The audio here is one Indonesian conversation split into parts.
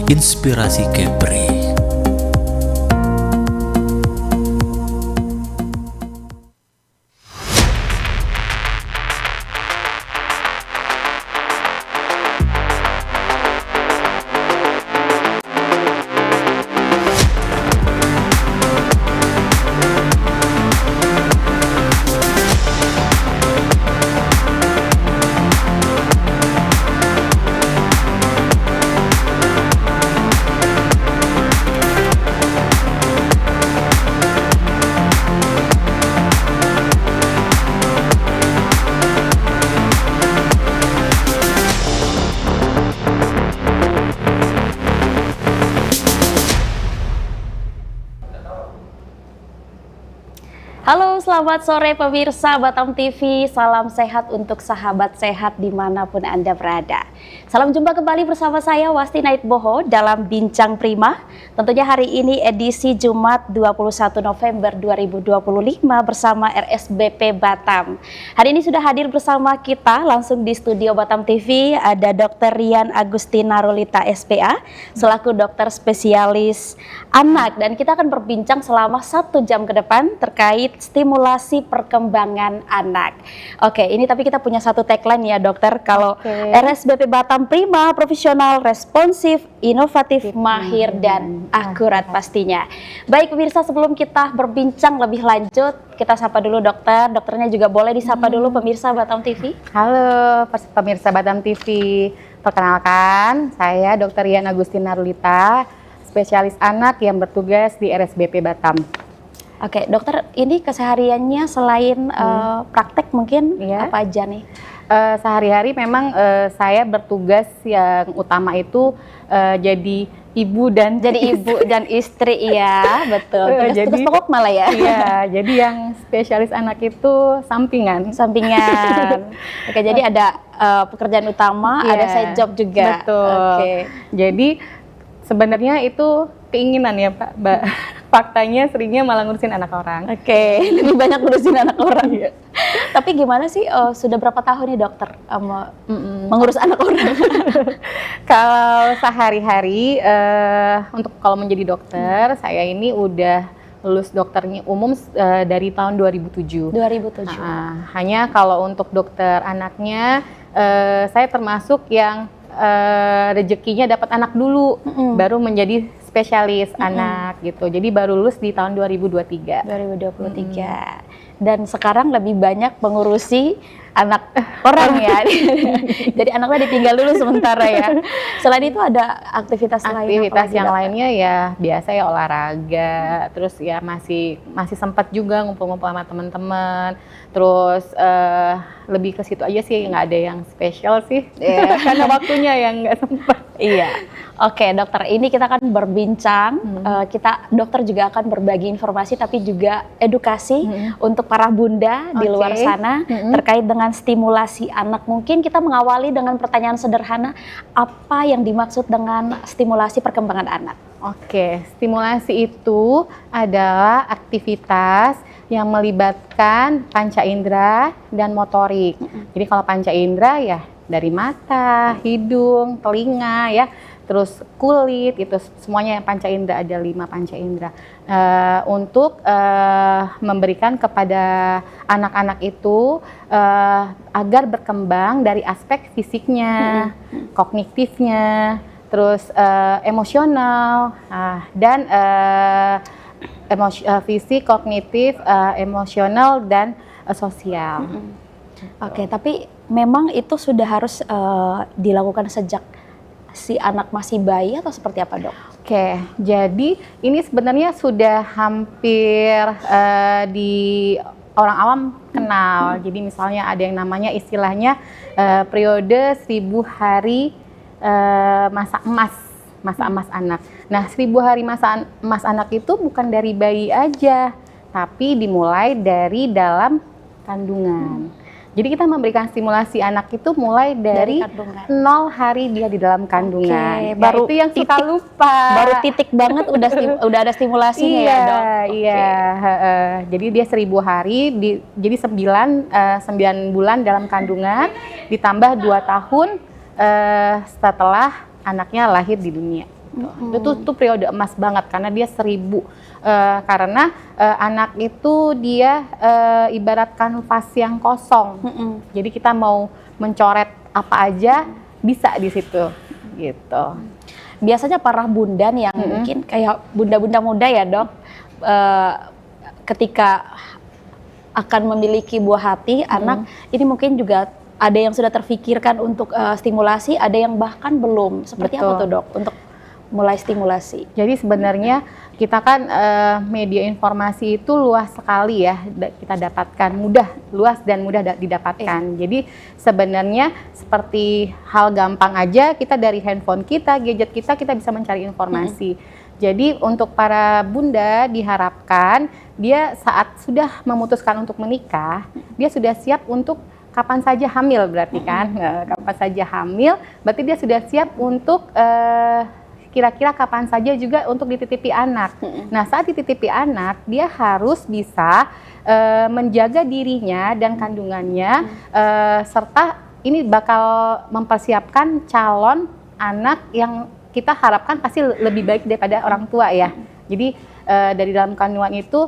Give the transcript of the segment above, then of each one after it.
Inspirasi Kepri. Halo, selamat sore pemirsa Batam TV. Salam sehat untuk sahabat sehat dimanapun Anda berada. Salam jumpa kembali bersama saya Wasti Naitboho dalam Bincang Prima. Tentunya hari ini edisi Jumat 21 November 2025 bersama RSBP Batam. Hari ini sudah hadir bersama kita langsung di studio Batam TV ada Dr. Rian Agustina Rulita SPA selaku dokter spesialis anak, dan kita akan berbincang selama 1 jam ke depan terkait stimulasi perkembangan anak. Oke, ini tapi kita punya satu tagline ya dokter, kalau RSBP Batam Prima, profesional, responsif, inovatif, mahir, dan akurat pastinya. Baik pemirsa, sebelum kita berbincang lebih lanjut, kita sapa dulu dokter. Dokternya juga boleh disapa dulu pemirsa Batam TV. Halo pemirsa Batam TV, perkenalkan saya Dr. Rian Agustina Rulita, spesialis anak yang bertugas di RSBP Batam. Oke, dokter, ini kesehariannya selain praktek mungkin apa aja nih? Sehari-hari memang saya bertugas yang utama itu jadi ibu dan istri, iya betul. Tugas pokok malah ya. Iya, jadi yang spesialis anak itu sampingan. Oke, jadi ada pekerjaan utama, ada side job juga. Betul. Oke. Jadi sebenarnya itu keinginan ya Mbak. Faktanya seringnya malah ngurusin anak orang. Oke, lebih banyak ngurusin anak orang ya. Tapi gimana sih, sudah berapa tahun nih dokter mengurus anak orang? Kalau sehari-hari, untuk kalau menjadi dokter, saya ini udah lulus dokternya umum dari tahun 2007. 2007. Hanya kalau untuk dokter anaknya, saya termasuk yang rezekinya dapat anak dulu, baru menjadi spesialis anak gitu. Jadi baru lulus di tahun 2023. 2023. Dan sekarang lebih banyak mengurusi anak orang ya. Jadi anaknya ditinggal dulu sementara ya. Selain itu ada aktivitas yang lainnya ya biasa ya olahraga. Terus ya masih sempat juga ngumpul-ngumpul sama teman-teman. Terus lebih ke situ aja sih, nggak ada yang spesial sih. Karena waktunya yang nggak sempat. Iya. Oke dokter, ini kita akan berbincang, dokter juga akan berbagi informasi tapi juga edukasi untuk para bunda di luar sana terkait dengan stimulasi anak. Mungkin kita mengawali dengan pertanyaan sederhana, apa yang dimaksud dengan stimulasi perkembangan anak? Oke, stimulasi itu adalah aktivitas yang melibatkan panca indera dan motorik. Jadi kalau panca indera ya dari mata, hidung, telinga ya, terus kulit, itu semuanya yang panca indera, ada 5 panca indera. Untuk memberikan kepada anak-anak itu agar berkembang dari aspek fisiknya, kognitifnya, terus emosional, dan fisik, kognitif, emosional, dan sosial. Oke, tapi memang itu sudah harus dilakukan sejak si anak masih bayi atau seperti apa dok? Oke, jadi ini sebenarnya sudah hampir di orang awam kenal. Jadi misalnya ada yang namanya istilahnya periode 1000 hari masa emas anak. Nah, 1000 hari masa emas anak itu bukan dari bayi aja, tapi dimulai dari dalam kandungan. Jadi kita memberikan stimulasi anak itu mulai dari 0 hari dia di dalam kandungan. Baru itu yang suka lupa. Baru titik banget udah ada stimulasinya ya dok. Iya. Jadi dia 1000 hari, jadi 9 bulan dalam kandungan, ditambah 2 tahun setelah anaknya lahir di dunia. Itu tuh periode emas banget karena dia 1000. Karena anak itu dia ibarat kanvas yang kosong. Jadi kita mau mencoret apa aja bisa di situ gitu. Biasanya para bunda nih yang mungkin kayak bunda-bunda muda ya dok, ketika akan memiliki buah hati anak, ini mungkin juga ada yang sudah terfikirkan untuk stimulasi, ada yang bahkan belum. Seperti apa tuh dok untuk mulai stimulasi? Jadi sebenarnya kita kan media informasi itu luas sekali ya, kita dapatkan luas dan mudah didapatkan. Jadi sebenarnya seperti hal gampang aja, kita dari handphone kita, gadget kita bisa mencari informasi. Jadi untuk para bunda diharapkan dia saat sudah memutuskan untuk menikah, dia sudah siap untuk kapan saja hamil berarti kan, kapan saja hamil, berarti dia sudah siap untuk kira-kira kapan saja juga untuk dititipi anak. Nah saat dititipi anak, dia harus bisa menjaga dirinya dan kandungannya, serta ini bakal mempersiapkan calon anak yang kita harapkan pasti lebih baik daripada orang tua ya. Jadi dari dalam kandungan itu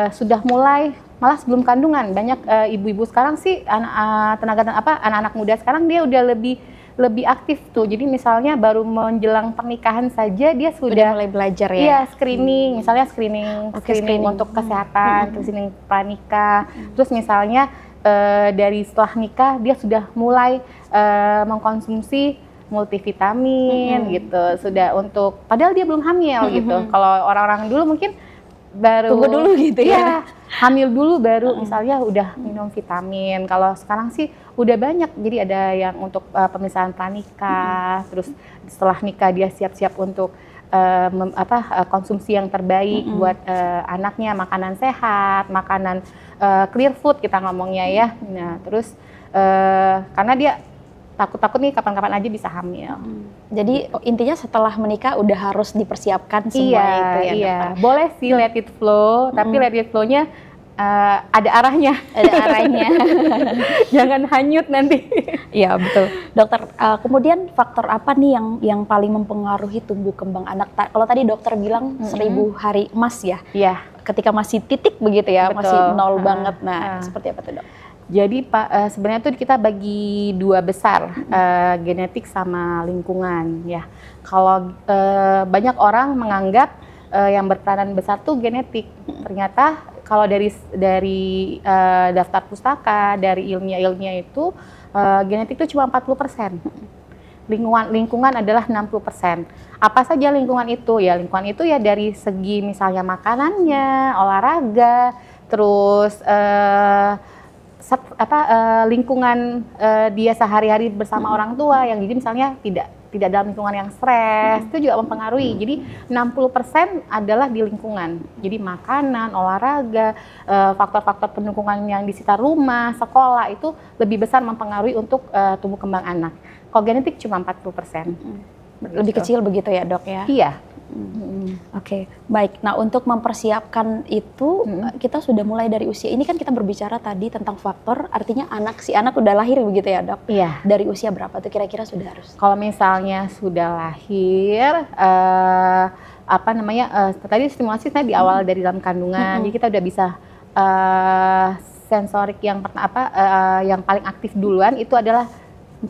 sudah mulai, malah sebelum kandungan banyak ibu-ibu sekarang sih anak-anak muda sekarang dia udah lebih aktif tuh. Jadi misalnya baru menjelang pernikahan saja dia sudah mulai belajar ya. Iya, screening, misalnya screening untuk kesehatan, screening pranikah. Terus misalnya dari setelah nikah dia sudah mulai mengkonsumsi multivitamin gitu, sudah untuk padahal dia belum hamil gitu. Kalau orang-orang dulu mungkin baru tunggu dulu gitu ya. Hamil dulu baru misalnya udah minum vitamin. Kalau sekarang sih udah banyak. Jadi ada yang untuk pemisahan pranikah, terus setelah nikah dia siap-siap untuk konsumsi yang terbaik buat anaknya, makanan sehat, makanan clear food kita ngomongnya ya. Nah, terus karena dia takut-takut nih kapan-kapan aja bisa hamil. Jadi intinya setelah menikah udah harus dipersiapkan semua itu ya dokter. Boleh sih let it flow, tapi let it flow-nya ada arahnya. Ada arahnya. Jangan hanyut nanti. Iya betul. Dokter, kemudian faktor apa nih yang paling mempengaruhi tumbuh kembang anak? Kalau tadi dokter bilang 1000 hari emas ya? Iya. Ketika masih titik begitu ya, Betul. masih nol banget. Nah, seperti apa tuh dok? Jadi sebenarnya tuh kita bagi dua besar, genetik sama lingkungan ya. Kalau banyak orang menganggap yang berperanan besar tuh genetik. Ternyata kalau dari daftar pustaka, dari ilmiah itu genetik itu cuma 40%. Lingkungan adalah 60%. Apa saja lingkungan itu? Ya lingkungan itu ya dari segi misalnya makanannya, olahraga, terus lingkungan dia sehari-hari bersama orang tua yang jadi misalnya tidak dalam lingkungan yang stres, itu juga mempengaruhi. Jadi 60% adalah di lingkungan. Jadi makanan, olahraga, faktor-faktor pendukung yang di sekitar rumah, sekolah itu lebih besar mempengaruhi untuk tumbuh kembang anak. Kalau genetik cuma 40%. Lebih kecil begitu ya dok ya? Iya. Oke, baik. Nah untuk mempersiapkan itu kita sudah mulai dari usia. Ini kan kita berbicara tadi tentang faktor, artinya si anak udah lahir begitu ya dok? Iya. Dari usia berapa tuh kira-kira sudah harus? Kalau misalnya sudah lahir, tadi stimulasi di awal dari dalam kandungan, jadi kita udah bisa sensorik yang paling aktif duluan itu adalah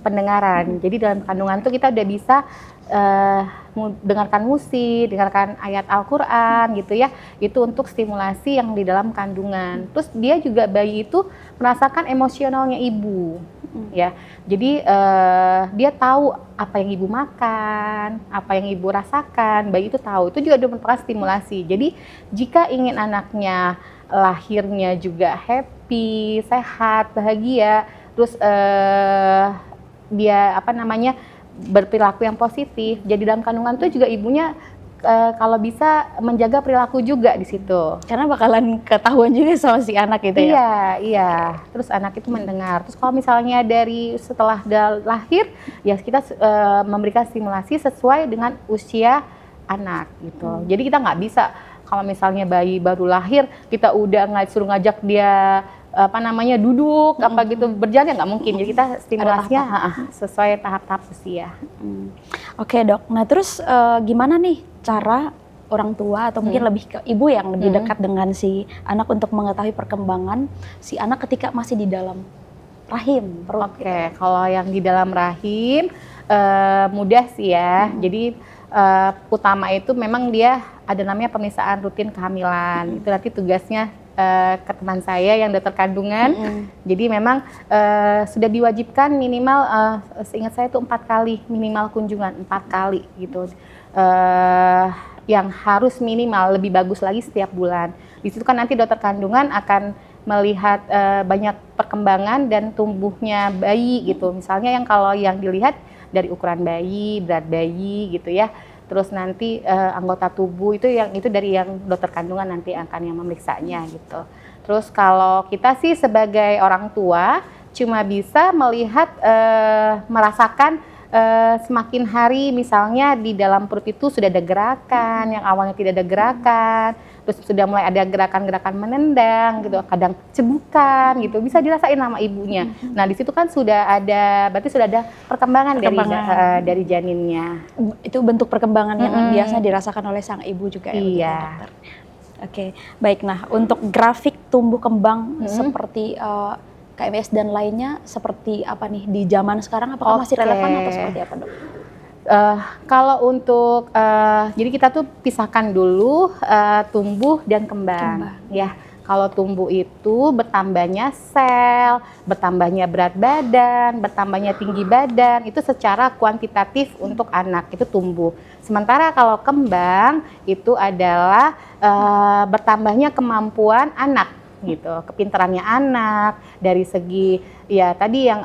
pendengaran. Jadi dalam kandungan itu kita udah bisa dengarkan musik, dengarkan ayat Al-Quran gitu ya. Itu untuk stimulasi yang di dalam kandungan. Terus dia juga bayi itu merasakan emosionalnya ibu. Ya, jadi dia tahu apa yang ibu makan, apa yang ibu rasakan, bayi itu tahu. Itu juga merupakan stimulasi. Jadi jika ingin anaknya lahirnya juga happy, sehat, bahagia, terus dia berperilaku yang positif. Jadi dalam kandungan itu juga ibunya kalau bisa menjaga perilaku juga di situ. Karena bakalan ketahuan juga sama si anak itu ya? Iya. Terus anak itu mendengar. Terus kalau misalnya dari setelah lahir, ya kita memberikan stimulasi sesuai dengan usia anak gitu. Jadi kita nggak bisa kalau misalnya bayi baru lahir, kita udah suruh ngajak dia duduk apa gitu, berjalan ya nggak mungkin. Jadi kita stimulasinya sesuai tahap-tahap usia. Oke dok, nah terus gimana nih cara orang tua atau mungkin lebih ke ibu yang lebih dekat dengan si anak untuk mengetahui perkembangan si anak ketika masih di dalam rahim perut? Oke, kalau yang di dalam rahim mudah sih ya. Jadi utama itu memang dia ada namanya pemeriksaan rutin kehamilan. Itu nanti tugasnya ke teman saya yang dokter kandungan. Jadi memang sudah diwajibkan minimal, seingat saya itu 4 kali minimal kunjungan, 4 kali gitu. Yang harus minimal, lebih bagus lagi setiap bulan. Di situ kan nanti dokter kandungan akan melihat banyak perkembangan dan tumbuhnya bayi gitu. Misalnya kalau yang dilihat dari ukuran bayi, berat bayi gitu ya. Terus nanti anggota tubuh itu dari yang dokter kandungan nanti akan yang memeriksanya gitu. Terus kalau kita sih sebagai orang tua cuma bisa melihat, merasakan semakin hari misalnya di dalam perut itu sudah ada gerakan, yang awalnya tidak ada gerakan, terus sudah mulai ada gerakan-gerakan menendang gitu, kadang cebukan gitu, bisa dirasain sama ibunya. Nah di situ kan berarti sudah ada perkembangan. Dari janinnya. Itu bentuk perkembangan yang biasa dirasakan oleh sang ibu juga ya? Iya. Dokter. Oke, baik. Nah untuk grafik tumbuh kembang seperti KMS dan lainnya seperti apa nih di zaman sekarang, apakah masih relevan atau seperti apa dok? Kalau untuk jadi kita tuh pisahkan dulu tumbuh dan kembang. Ya, kalau tumbuh itu bertambahnya sel, bertambahnya berat badan, bertambahnya tinggi badan, itu secara kuantitatif untuk anak itu tumbuh. Sementara kalau kembang itu adalah bertambahnya kemampuan anak gitu, kepintarannya anak dari segi ya tadi yang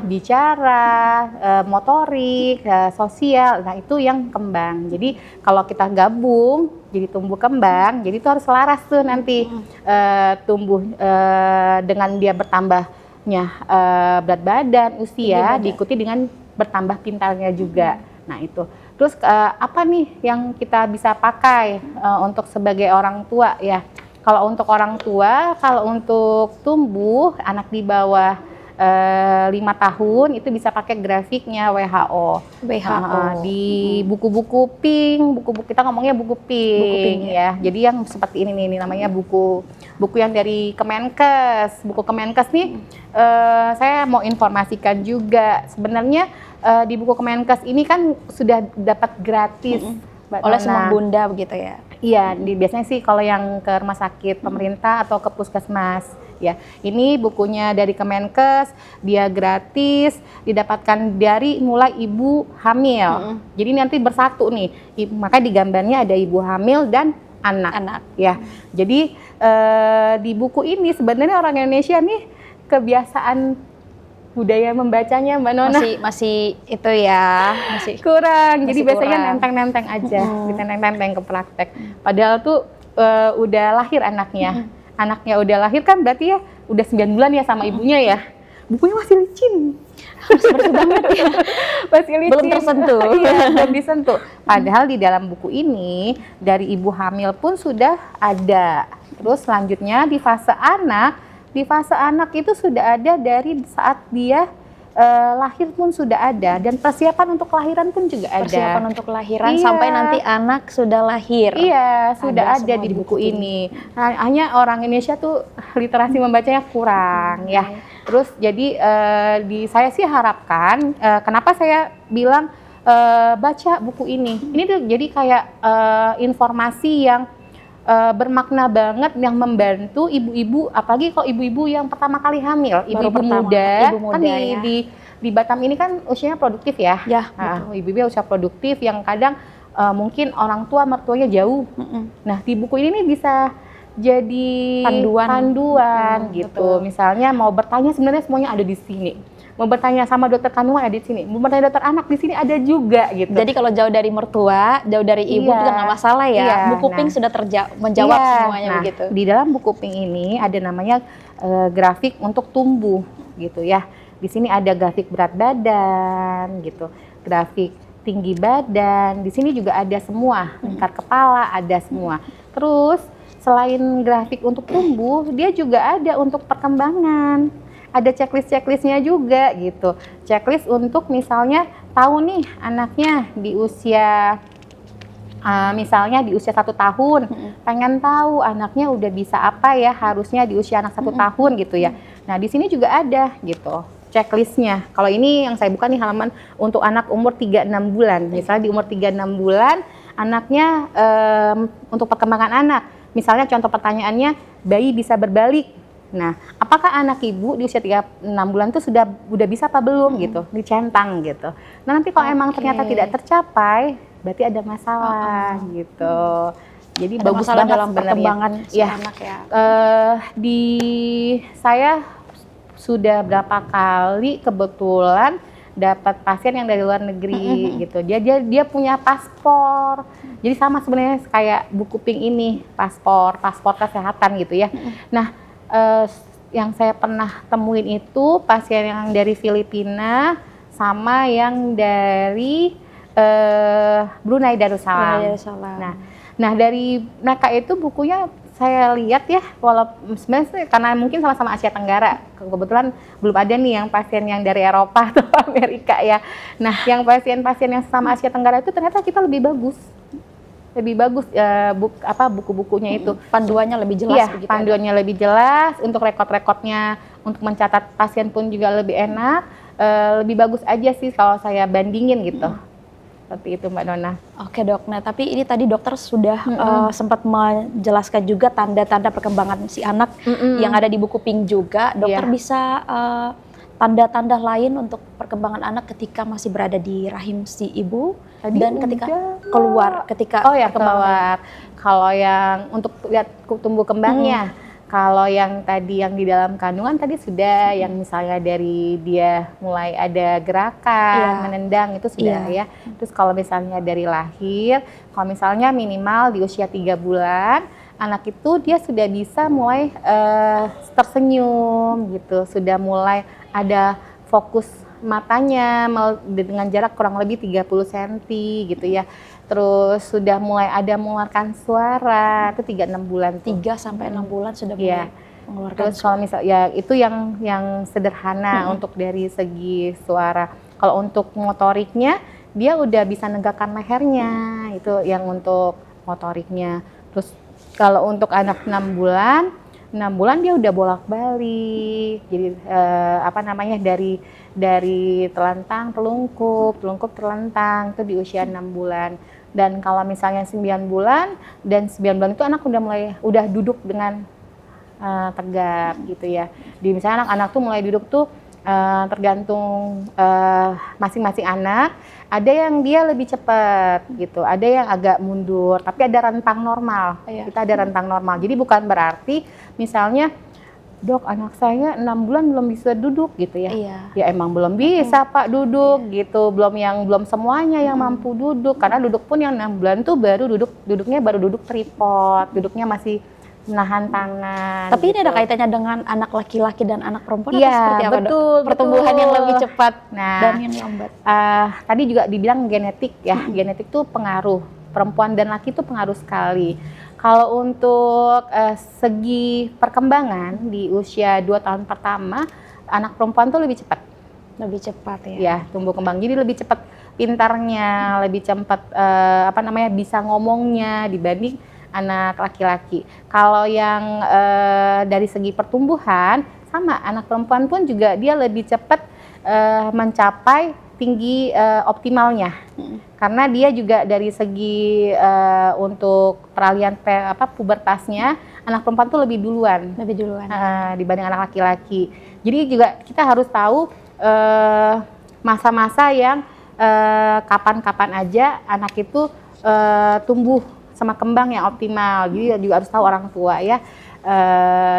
bicara, motorik, sosial. Nah itu yang kembang. Jadi kalau kita gabung jadi tumbuh kembang, jadi itu harus selaras tuh nanti tumbuh dengan dia bertambahnya berat badan, usia diikuti dengan bertambah pintarnya juga. Nah itu. Terus apa nih yang kita bisa pakai untuk sebagai orang tua ya? Kalau untuk orang tua, kalau untuk tumbuh anak di bawah 5 tahun itu bisa pakai grafiknya WHO. Di buku-buku pink, kita ngomongnya buku pink ya. Jadi yang seperti ini nih namanya buku yang dari Kemenkes. Buku Kemenkes nih saya mau informasikan juga. Sebenarnya di buku Kemenkes ini kan sudah dapat gratis oleh semua bunda begitu ya. Iya, biasanya sih kalau yang ke rumah sakit pemerintah atau ke puskesmas ya. Ini bukunya dari Kemenkes, dia gratis, didapatkan dari mulai ibu hamil. Jadi nanti bersatu nih, maka di gambarnya ada ibu hamil dan anak. Ya. Jadi di buku ini sebenarnya orang Indonesia nih kebiasaan budaya membacanya Mbak Nona masih itu ya, masih kurang. Jadi biasanya nenteng-nenteng aja, ditenteng-tenteng ke praktek. Padahal tuh udah lahir anaknya. Anaknya udah lahir kan berarti ya udah 9 bulan ya sama ibunya ya. Bukunya masih licin. Seperti banget ya. Masih licin. Belum tersentuh. Iya, belum disentuh. Padahal di dalam buku ini dari ibu hamil pun sudah ada. Terus selanjutnya di fase anak itu sudah ada dari saat dia lahir pun sudah ada, dan persiapan untuk kelahiran pun juga ada. Persiapan untuk kelahiran sampai nanti anak sudah lahir. Iya, sudah ada di buku ini. Hanya orang Indonesia tuh literasi membacanya kurang ya. Terus jadi saya sih harapkan, kenapa saya bilang baca buku ini. Ini tuh jadi kayak informasi yang bermakna banget, yang membantu ibu-ibu, apalagi kalau ibu-ibu yang pertama kali hamil, ibu-ibu muda kan di Batam ini kan usianya produktif ya. Ibu-ibu usia produktif yang kadang mungkin orang tua mertuanya jauh. Nah di buku ini nih bisa jadi panduan gitu. Betul. Misalnya mau bertanya sebenarnya semuanya ada di sini. Mau bertanya sama dokter kandungan ada di sini, mau bertanya dokter anak di sini ada juga gitu. Jadi kalau jauh dari mertua, jauh dari ibu juga nggak masalah ya. Buku pink sudah menjawab semuanya begitu. Di dalam buku pink ini ada namanya grafik untuk tumbuh gitu ya. Di sini ada grafik berat badan gitu, grafik tinggi badan. Di sini juga ada semua, lingkar kepala ada semua. Terus selain grafik untuk tumbuh, dia juga ada untuk perkembangan. Ada checklist-checklistnya juga gitu. Checklist untuk misalnya tahu nih anaknya di usia misalnya di usia 1 tahun, pengen tahu anaknya udah bisa apa ya harusnya di usia anak 1 tahun gitu ya. Nah di sini juga ada gitu checklistnya. Kalau ini yang saya buka nih halaman untuk anak umur 3-6 bulan. Misalnya di umur 3-6 bulan anaknya untuk perkembangan anak. Misalnya contoh pertanyaannya, bayi bisa berbalik. Nah, apakah anak ibu di usia 3-6 bulan itu udah bisa apa belum gitu, dicentang gitu. Nah, nanti kalau emang ternyata tidak tercapai, berarti ada masalah gitu. Jadi Ada bagus masalah banget dalam sebenarnya. perkembangan si Ya. anak ya. Di saya sudah berapa kali kebetulan dapat pasien yang dari luar negeri gitu. Dia punya paspor. Jadi sama sebenarnya kayak buku pink ini, paspor kesehatan gitu ya. Nah, yang saya pernah temuin itu pasien yang dari Filipina sama yang dari Brunei Darussalam. Nah dari mereka itu bukunya saya lihat ya, walaupun sebenarnya karena mungkin sama-sama Asia Tenggara, kebetulan belum ada nih yang pasien yang dari Eropa atau Amerika ya. Nah, yang pasien-pasien yang sama Asia Tenggara itu ternyata kita lebih bagus buku-bukunya itu. Panduannya lebih jelas Iya, begitu. panduannya lebih jelas, untuk rekod-rekodnya, untuk mencatat pasien pun juga lebih enak, lebih bagus aja sih kalau saya bandingin gitu. Seperti itu Mbak Nona. Oke dok, nah tapi ini tadi dokter sudah sempat menjelaskan juga tanda-tanda perkembangan si anak yang ada di buku pink juga. Dokter bisa tanda-tanda lain untuk perkembangan anak ketika masih berada di rahim si ibu dan ketika keluar, keluar. Kalau yang untuk lihat tumbuh kembangnya, kalau yang tadi yang di dalam kandungan tadi sudah, yang misalnya dari dia mulai ada gerakan, menendang itu sudah ya. Terus kalau misalnya dari lahir, kalau misalnya minimal di usia 3 bulan, anak itu dia sudah bisa mulai tersenyum gitu, sudah mulai ada fokus matanya dengan jarak kurang lebih 30 cm gitu ya. Terus sudah mulai ada mengeluarkan suara, itu 3-6 bulan. 3-6 bulan sudah mulai mengeluarkan. Terus kalau misal ya itu yang sederhana untuk dari segi suara. Kalau untuk motoriknya dia udah bisa negakkan lehernya, itu yang untuk motoriknya. Terus kalau untuk anak 6 bulan dia udah bolak-balik. Jadi dari telantang telungkup telentang itu di usia 6 bulan. Dan kalau misalnya 9 bulan itu anak udah duduk dengan tegap gitu ya. Di misalnya anak-anak tuh mulai duduk tuh tergantung masing-masing anak. Ada yang dia lebih cepat gitu, ada yang agak mundur, tapi ada rentang normal. Kita ada rentang normal. Jadi bukan berarti misalnya, dok anak saya 6 bulan belum bisa duduk gitu ya. Ya emang belum bisa Pak duduk gitu, belum semuanya yang mampu duduk, karena duduk pun yang 6 bulan tuh duduknya baru duduk tripod, duduknya masih menahan tangan. Tapi gitu. ini ada kaitannya dengan anak laki-laki dan anak perempuan atau seperti apa betul, dok? Pertumbuhan yang lebih cepat dan yang lambat. Tadi juga dibilang genetik ya, genetik tuh pengaruh. Perempuan dan laki itu pengaruh sekali. Kalau untuk segi perkembangan di usia 2 tahun pertama, anak perempuan tuh lebih cepat. Lebih cepat ya? Ya, tumbuh kembang. Jadi lebih cepat pintarnya, lebih cepat bisa ngomongnya dibanding anak laki-laki. Kalau yang dari segi pertumbuhan, sama anak perempuan pun juga dia lebih cepat mencapai tinggi optimalnya. Karena dia juga dari segi untuk peralihan pubertasnya, anak perempuan tuh lebih duluan dibanding anak laki-laki. Jadi juga kita harus tahu masa-masa yang kapan-kapan aja anak itu tumbuh sama kembang yang optimal. Jadi juga harus tahu orang tua ya,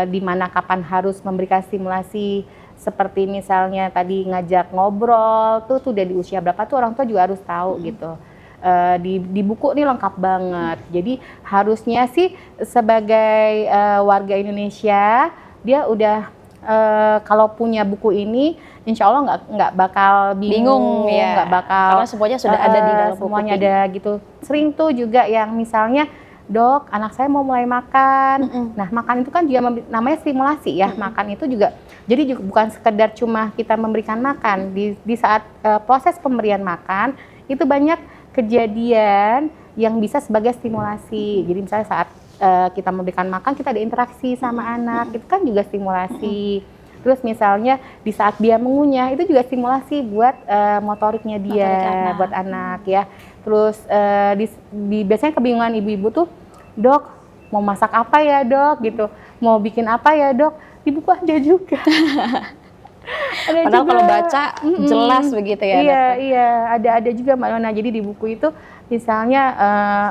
di mana kapan harus memberikan stimulasi. Seperti misalnya tadi ngajak ngobrol tuh udah di usia berapa tuh orang tua juga harus tahu gitu. Di buku ini lengkap banget. Jadi harusnya sih sebagai warga Indonesia dia udah kalau punya buku ini, insya Allah nggak bakal bingung ya, nggak bakal, karena semuanya sudah ada di dalam semuanya buku ada gitu. Sering tuh juga yang misalnya dok, anak saya mau mulai makan. Nah, makan itu kan juga namanya stimulasi ya. Makan itu juga, jadi juga bukan sekedar cuma kita memberikan makan. Di saat proses pemberian makan, itu banyak kejadian yang bisa sebagai stimulasi. Jadi misalnya saat kita memberikan makan, kita ada interaksi sama anak, itu kan juga stimulasi. Terus misalnya di saat dia mengunyah, itu juga stimulasi buat motoriknya dia, buat anak ya. Terus biasanya kebingungan ibu-ibu tuh, dok mau masak apa ya dok gitu, mau bikin apa ya dok, di buku ada juga. Ada Padahal juga. kalau baca jelas begitu ya. Iya, iya, ada juga Mbak Nona. Jadi di buku itu misalnya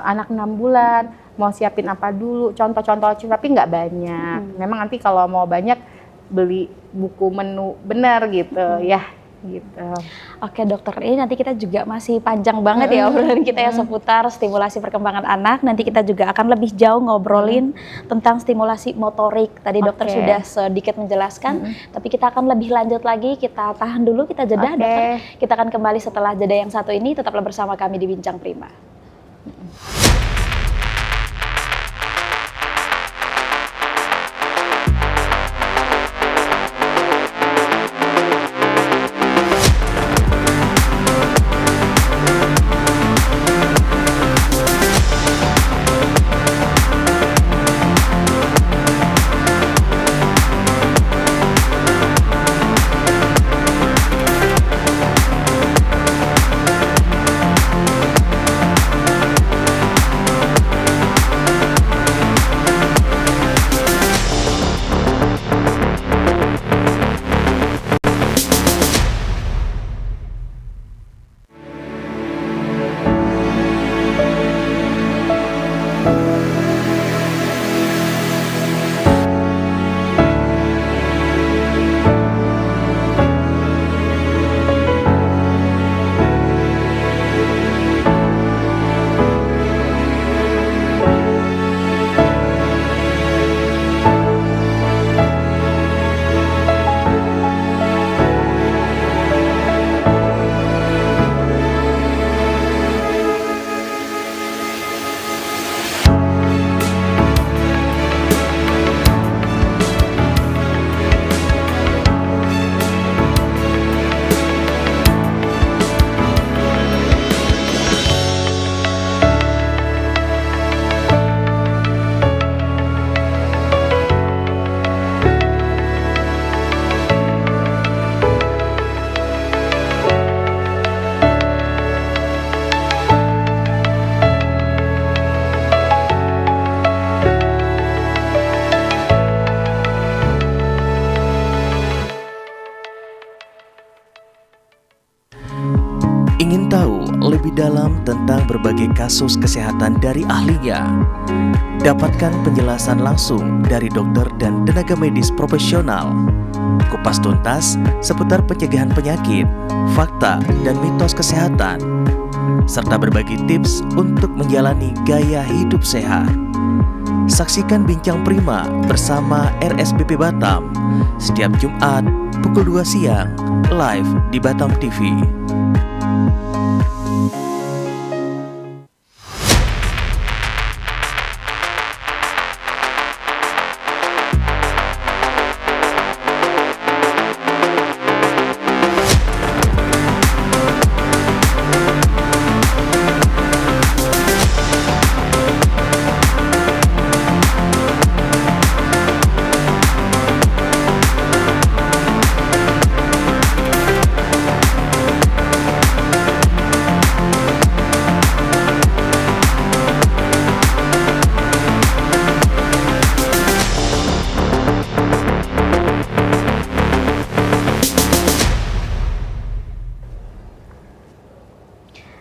anak 6 bulan mau siapin apa dulu, contoh-contoh tapi nggak banyak. Memang nanti kalau mau banyak beli buku menu benar gitu ya gitu. Oke dokter, ini nanti kita juga masih panjang banget ya obrolan kita ya seputar stimulasi perkembangan anak. Nanti kita juga akan lebih jauh ngobrolin tentang stimulasi motorik. Tadi dokter sudah sedikit menjelaskan, tapi kita akan lebih lanjut lagi. Kita tahan dulu, kita jeda dokter. Kita akan kembali setelah jeda yang satu ini. Tetaplah bersama kami di Bincang Prima. Ingin tahu lebih dalam tentang berbagai kasus kesehatan dari ahlinya? Dapatkan penjelasan langsung dari dokter dan tenaga medis profesional. Kupas tuntas seputar pencegahan penyakit, fakta dan mitos kesehatan, serta berbagi tips untuk menjalani gaya hidup sehat. Saksikan Bincang Prima bersama RSPP Batam setiap Jumat pukul 2 siang live di Batam TV.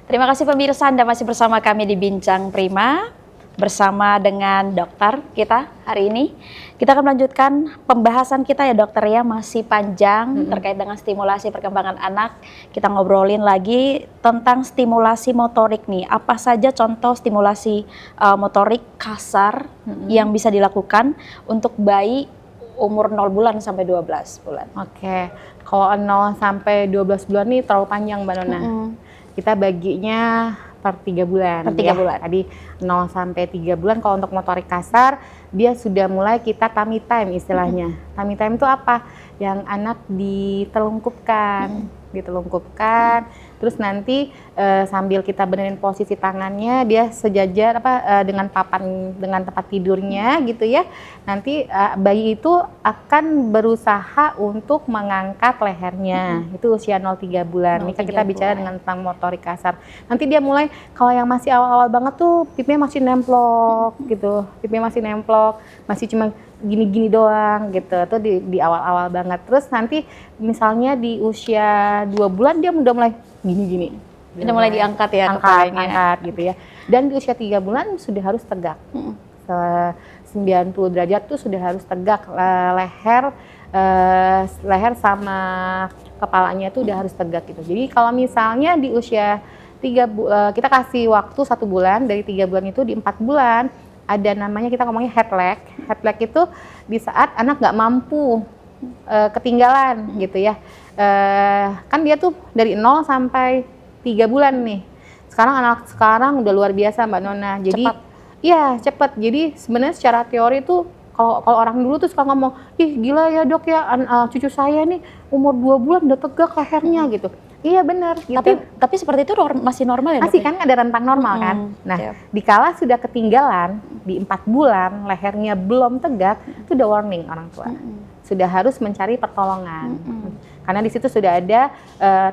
Terima kasih pemirsa, Anda masih bersama kami di Bincang Prima bersama dengan dokter kita hari ini. Kita akan melanjutkan pembahasan kita ya dokter ya, masih panjang terkait dengan stimulasi perkembangan anak. Kita ngobrolin lagi tentang stimulasi motorik nih. Apa saja contoh stimulasi motorik kasar yang bisa dilakukan untuk bayi umur 0 bulan sampai 12 bulan. Oke, kalau 0 sampai 12 bulan nih terlalu panjang Mbak Nona. Kita baginya per 3 bulan. Per 3 bulan. Tadi 0 sampai 3 bulan kalau untuk motorik kasar dia sudah mulai kita tummy time istilahnya. Tummy time itu apa? Yang anak ditelungkupkan, terus nanti sambil kita benerin posisi tangannya dia sejajar dengan dengan tempat tidurnya gitu ya. Nanti bayi itu akan berusaha untuk mengangkat lehernya. Itu usia 0-3 bulan. Ini kan kita bicara dengan tentang motorik kasar. Nanti dia mulai kalau yang masih awal-awal banget tuh pipinya masih nemplok gitu. Pipinya masih nemplok, masih cuma gini-gini doang gitu. Itu di awal-awal banget. Terus nanti misalnya di usia 2 bulan dia udah mulai gini-gini. Udah mulai diangkat ya kepalanya. Angkat gitu ya. Dan di usia 3 bulan sudah harus tegak. 90 derajat tuh sudah harus tegak, leher sama kepalanya tuh udah harus tegak gitu. Jadi kalau misalnya di usia kita kasih waktu 1 bulan, dari 3 bulan itu di 4 bulan ada namanya kita ngomongnya head leg. Head leg itu di saat anak nggak mampu ketinggalan gitu ya. Kan dia tuh dari 0 sampai 3 bulan nih. Anak sekarang udah luar biasa Mbak Nona. Jadi iya cepat. Jadi sebenarnya secara teori tuh kalau orang dulu tuh suka ngomong, ih gila ya dok ya, cucu saya nih umur 2 bulan udah tegak lehernya gitu. Iya benar. Gitu. Tapi seperti itu masih normal ya dok? Masih kan ada rentang normal kan. Nah dikala sudah ketinggalan di 4 bulan lehernya belum tegak, itu udah warning orang tua. Sudah harus mencari pertolongan. Karena di situ sudah ada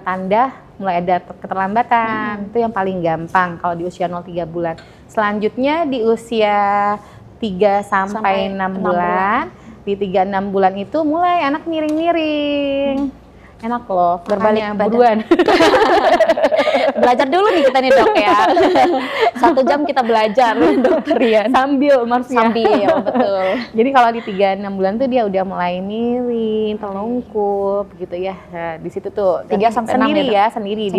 tanda mulai ada keterlambatan. Itu yang paling gampang kalau di usia 0-3 bulan. Selanjutnya di usia 3 sampai 6 bulan. Di 3-6 bulan itu mulai anak miring-miring. Enak loh, berbalik buruan. Belajar dulu nih kita nih dok ya. 1 jam kita belajar dokter Rian. Sambil betul. Jadi kalau di 3-6 bulan tuh dia udah mulai miring, telungkup gitu ya. Nah, di situ tuh 3 sampai 6 sendiri ya, sendiri.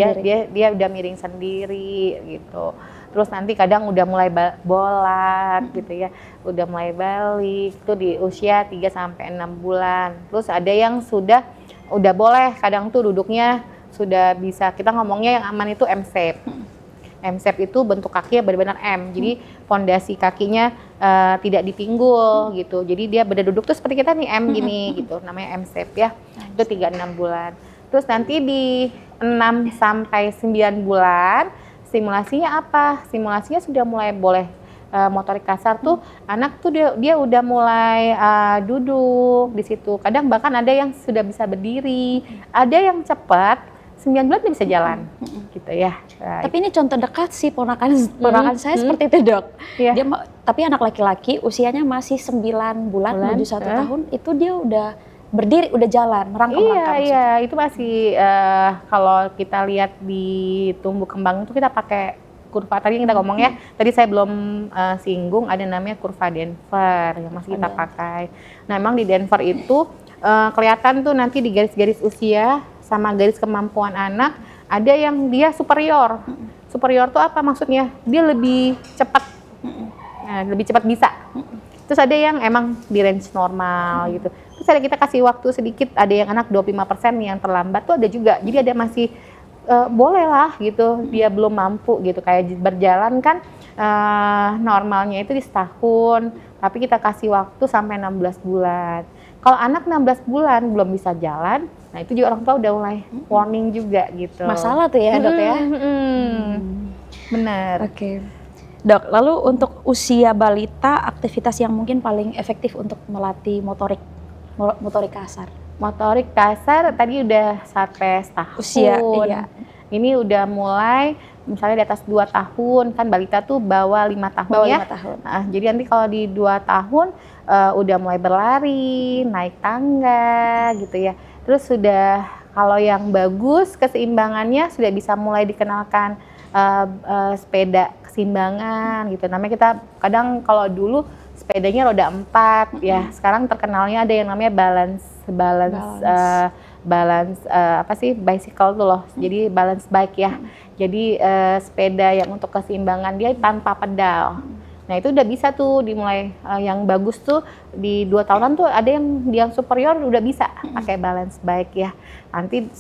Dia udah miring sendiri gitu. Terus nanti kadang udah mulai bolak gitu ya. Udah mulai balik tuh di usia 3 sampai 6 bulan. Terus ada yang udah boleh, kadang tuh duduknya sudah bisa, kita ngomongnya yang aman itu M-shape. M-shape itu bentuk kakinya benar-benar M, jadi fondasi kakinya tidak dipinggul gitu. Jadi dia beda duduk tuh seperti kita nih M gini gitu, namanya M-shape ya. Itu 3-6 bulan. Terus nanti di 6 sampai 9 bulan, simulasinya apa? Simulasinya sudah mulai boleh motorik kasar tuh anak tuh dia udah mulai duduk di situ. Kadang bahkan ada yang sudah bisa berdiri, ada yang cepat 9 bulan dia bisa jalan gitu ya. Nah, tapi ini contoh dekat sih ponakan saya seperti itu dok. Iya. Tapi anak laki-laki usianya masih 9 bulan menuju 1 tahun itu dia udah berdiri, udah jalan, merangkak-rangkak. Iya, itu masih kalau kita lihat di tumbuh kembang itu kita pakai kurva tadi yang kita ngomong ya. Tadi saya belum singgung ada namanya kurva Denver yang masih kita pakai. Nah, emang di Denver itu kelihatan tuh nanti di garis-garis usia sama garis kemampuan anak ada yang dia superior. Superior tuh apa maksudnya? Dia lebih cepat. Nah, lebih cepat bisa. Terus ada yang emang di range normal gitu. Terus ada kita kasih waktu sedikit, ada yang anak 25% yang terlambat tuh ada juga. Jadi ada masih boleh lah gitu, dia belum mampu gitu. Kayak berjalan kan normalnya itu di setahun, tapi kita kasih waktu sampai 16 bulan. Kalau anak 16 bulan belum bisa jalan, nah itu juga orang tua udah mulai warning juga gitu. Masalah tuh ya dok ya. Benar. Oke. Dok, lalu untuk usia balita, aktivitas yang mungkin paling efektif untuk melatih motorik kasar? Motorik kasar tadi udah sampai setahun. Usia, iya. Ini udah mulai misalnya di atas 2 tahun, kan balita tuh bawah 5 tahun bawah ya. 5 tahun. Nah, jadi nanti kalau di 2 tahun udah mulai berlari, naik tangga gitu ya. Terus sudah kalau yang bagus keseimbangannya sudah bisa mulai dikenalkan sepeda keseimbangan gitu. Namanya kita kadang kalau dulu sepedanya roda 4 ya. Sekarang terkenalnya ada yang namanya balance apa sih bicycle tuh loh. Jadi balance bike ya. Jadi sepeda yang untuk keseimbangan dia tanpa pedal. Nah itu udah bisa tuh dimulai yang bagus tuh di 2 tahunan tuh ada yang superior udah bisa pakai balance bike ya. Nanti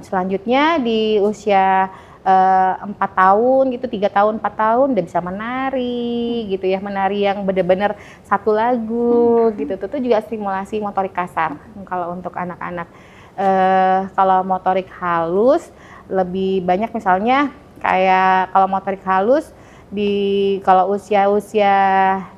selanjutnya di usia 4 tahun gitu, 3 tahun, 4 tahun udah bisa menari gitu ya, menari yang benar-benar satu lagu gitu. Itu juga stimulasi motorik kasar kalau untuk anak-anak. Kalau motorik halus lebih banyak, misalnya kayak kalau motorik halus kalau usia-usia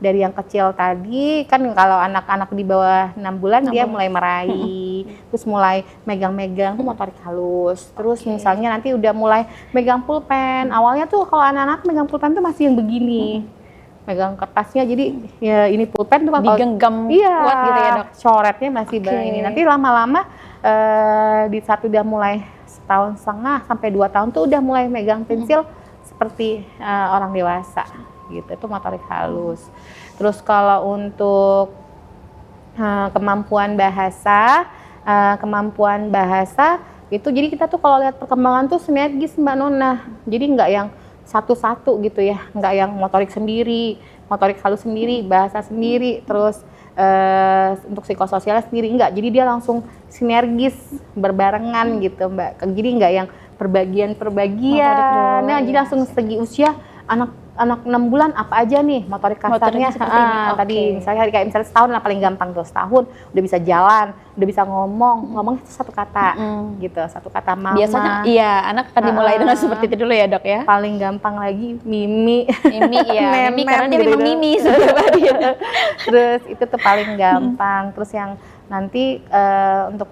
dari yang kecil tadi kan, kalau anak-anak di bawah 6 bulan dia mulai meraih, terus mulai megang-megang tuh motorik halus. Terus misalnya nanti udah mulai megang pulpen. Awalnya tuh kalau anak-anak megang pulpen tuh masih yang begini, megang kertasnya, jadi ya ini pulpen tuh kalau digenggam iya, kuat gitu ya dok. coretnya masih ini. Nanti lama-lama di saat udah mulai 1,5 tahun sampai 2 tahun tuh udah mulai megang pensil seperti orang dewasa gitu. Itu motorik halus. Terus kalau untuk kemampuan bahasa itu, jadi kita tuh kalau lihat perkembangan tuh sinergis Mbak Nona. Jadi nggak yang satu-satu gitu ya, nggak yang motorik sendiri, motorik halus sendiri, bahasa sendiri, terus untuk psikososialnya sendiri, enggak. Jadi dia langsung sinergis berbarengan gitu Mbak. Jadi nggak yang perbagian. Nah, jadi langsung segi usia anak 6 bulan apa aja nih motorik kasarnya tadi misalnya kayak misalnya setahun lah paling gampang tuh, setahun udah bisa jalan, udah bisa ngomong itu satu kata gitu, satu kata mama. Biasanya iya anak akan dimulai dengan seperti itu dulu ya dok ya. Paling gampang lagi mimi ya mimi karena dia memang mimi sebenarnya. Terus itu tuh paling gampang. Terus yang nanti untuk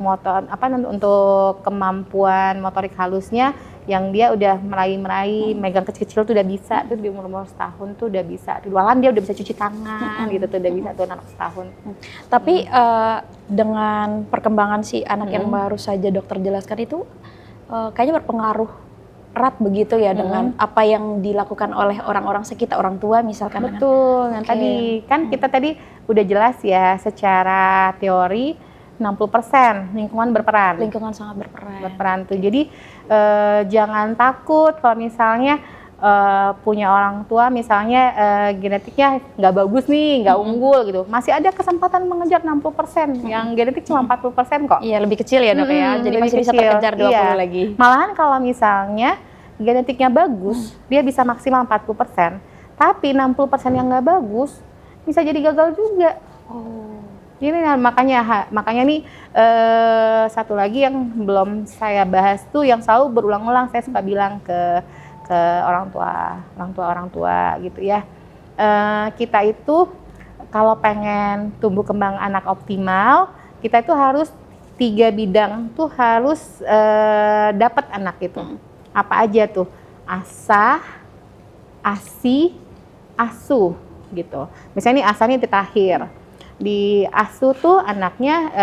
untuk kemampuan motorik halusnya yang dia udah meraih megang kecil-kecil tuh udah bisa, tuh di umur setahun tuh udah bisa, malahan dia udah bisa cuci tangan gitu tuh, udah bisa tuh anak setahun. Tapi dengan perkembangan si anak yang baru saja dokter jelaskan itu kayaknya berpengaruh erat begitu ya dengan apa yang dilakukan oleh orang-orang sekitar, orang tua misalkan. Betul. Yang tadi kan kita tadi udah jelas ya secara teori 60% lingkungan berperan. Lingkungan sangat berperan Tuh. Jadi jangan takut kalau misalnya punya orang tua misalnya genetiknya nggak bagus nih, nggak unggul gitu. Masih ada kesempatan mengejar 60%. Yang genetik cuma 40% kok. Iya, lebih kecil ya dok ya. Jadi masih bisa terkejar 20 lagi. Malahan kalau misalnya genetiknya bagus, dia bisa maksimal 40%. Tapi 60% yang nggak bagus bisa jadi gagal juga. Ini makanya nih satu lagi yang belum saya bahas tuh, yang selalu berulang-ulang saya suka bilang ke orang tua gitu ya. Kita itu kalau pengen tumbuh kembang anak optimal, kita itu harus 3 bidang tuh harus dapat anak itu. Apa aja tuh? Asah, asi, asuh gitu. Misalnya nih asah nih terakhir. Di asuh tuh anaknya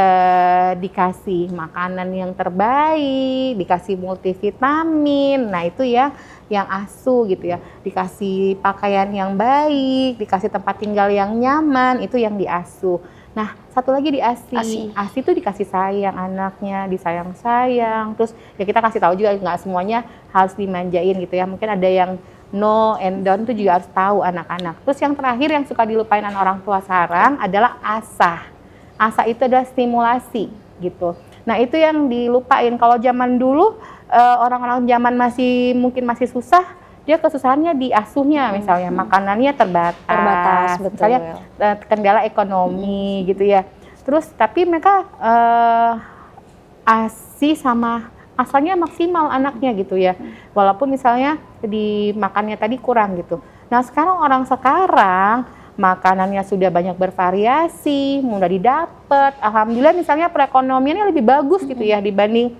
dikasih makanan yang terbaik, dikasih multivitamin. Nah, itu ya yang asuh gitu ya. Dikasih pakaian yang baik, dikasih tempat tinggal yang nyaman, itu yang diasuh. Nah, satu lagi di asi. Asi tuh dikasih sayang anaknya, disayang-sayang. Terus ya kita kasih tahu juga nggak semuanya harus dimanjain gitu ya. Mungkin ada yang no and don't itu juga harus tahu anak-anak. Terus yang terakhir yang suka dilupain orang tua sekarang adalah asah. Asah itu adalah stimulasi gitu. Nah, itu yang dilupain. Kalau zaman dulu orang-orang zaman mungkin masih susah, dia kesusahannya di asuhnya, misalnya makanannya terbatas betul. Misalnya kendala ekonomi gitu ya. Terus tapi mereka ASI sama asalnya maksimal anaknya gitu ya, walaupun misalnya di makannya tadi kurang gitu. Nah, sekarang makanannya sudah banyak bervariasi, mudah didapat. Alhamdulillah misalnya perekonomiannya lebih bagus gitu ya dibanding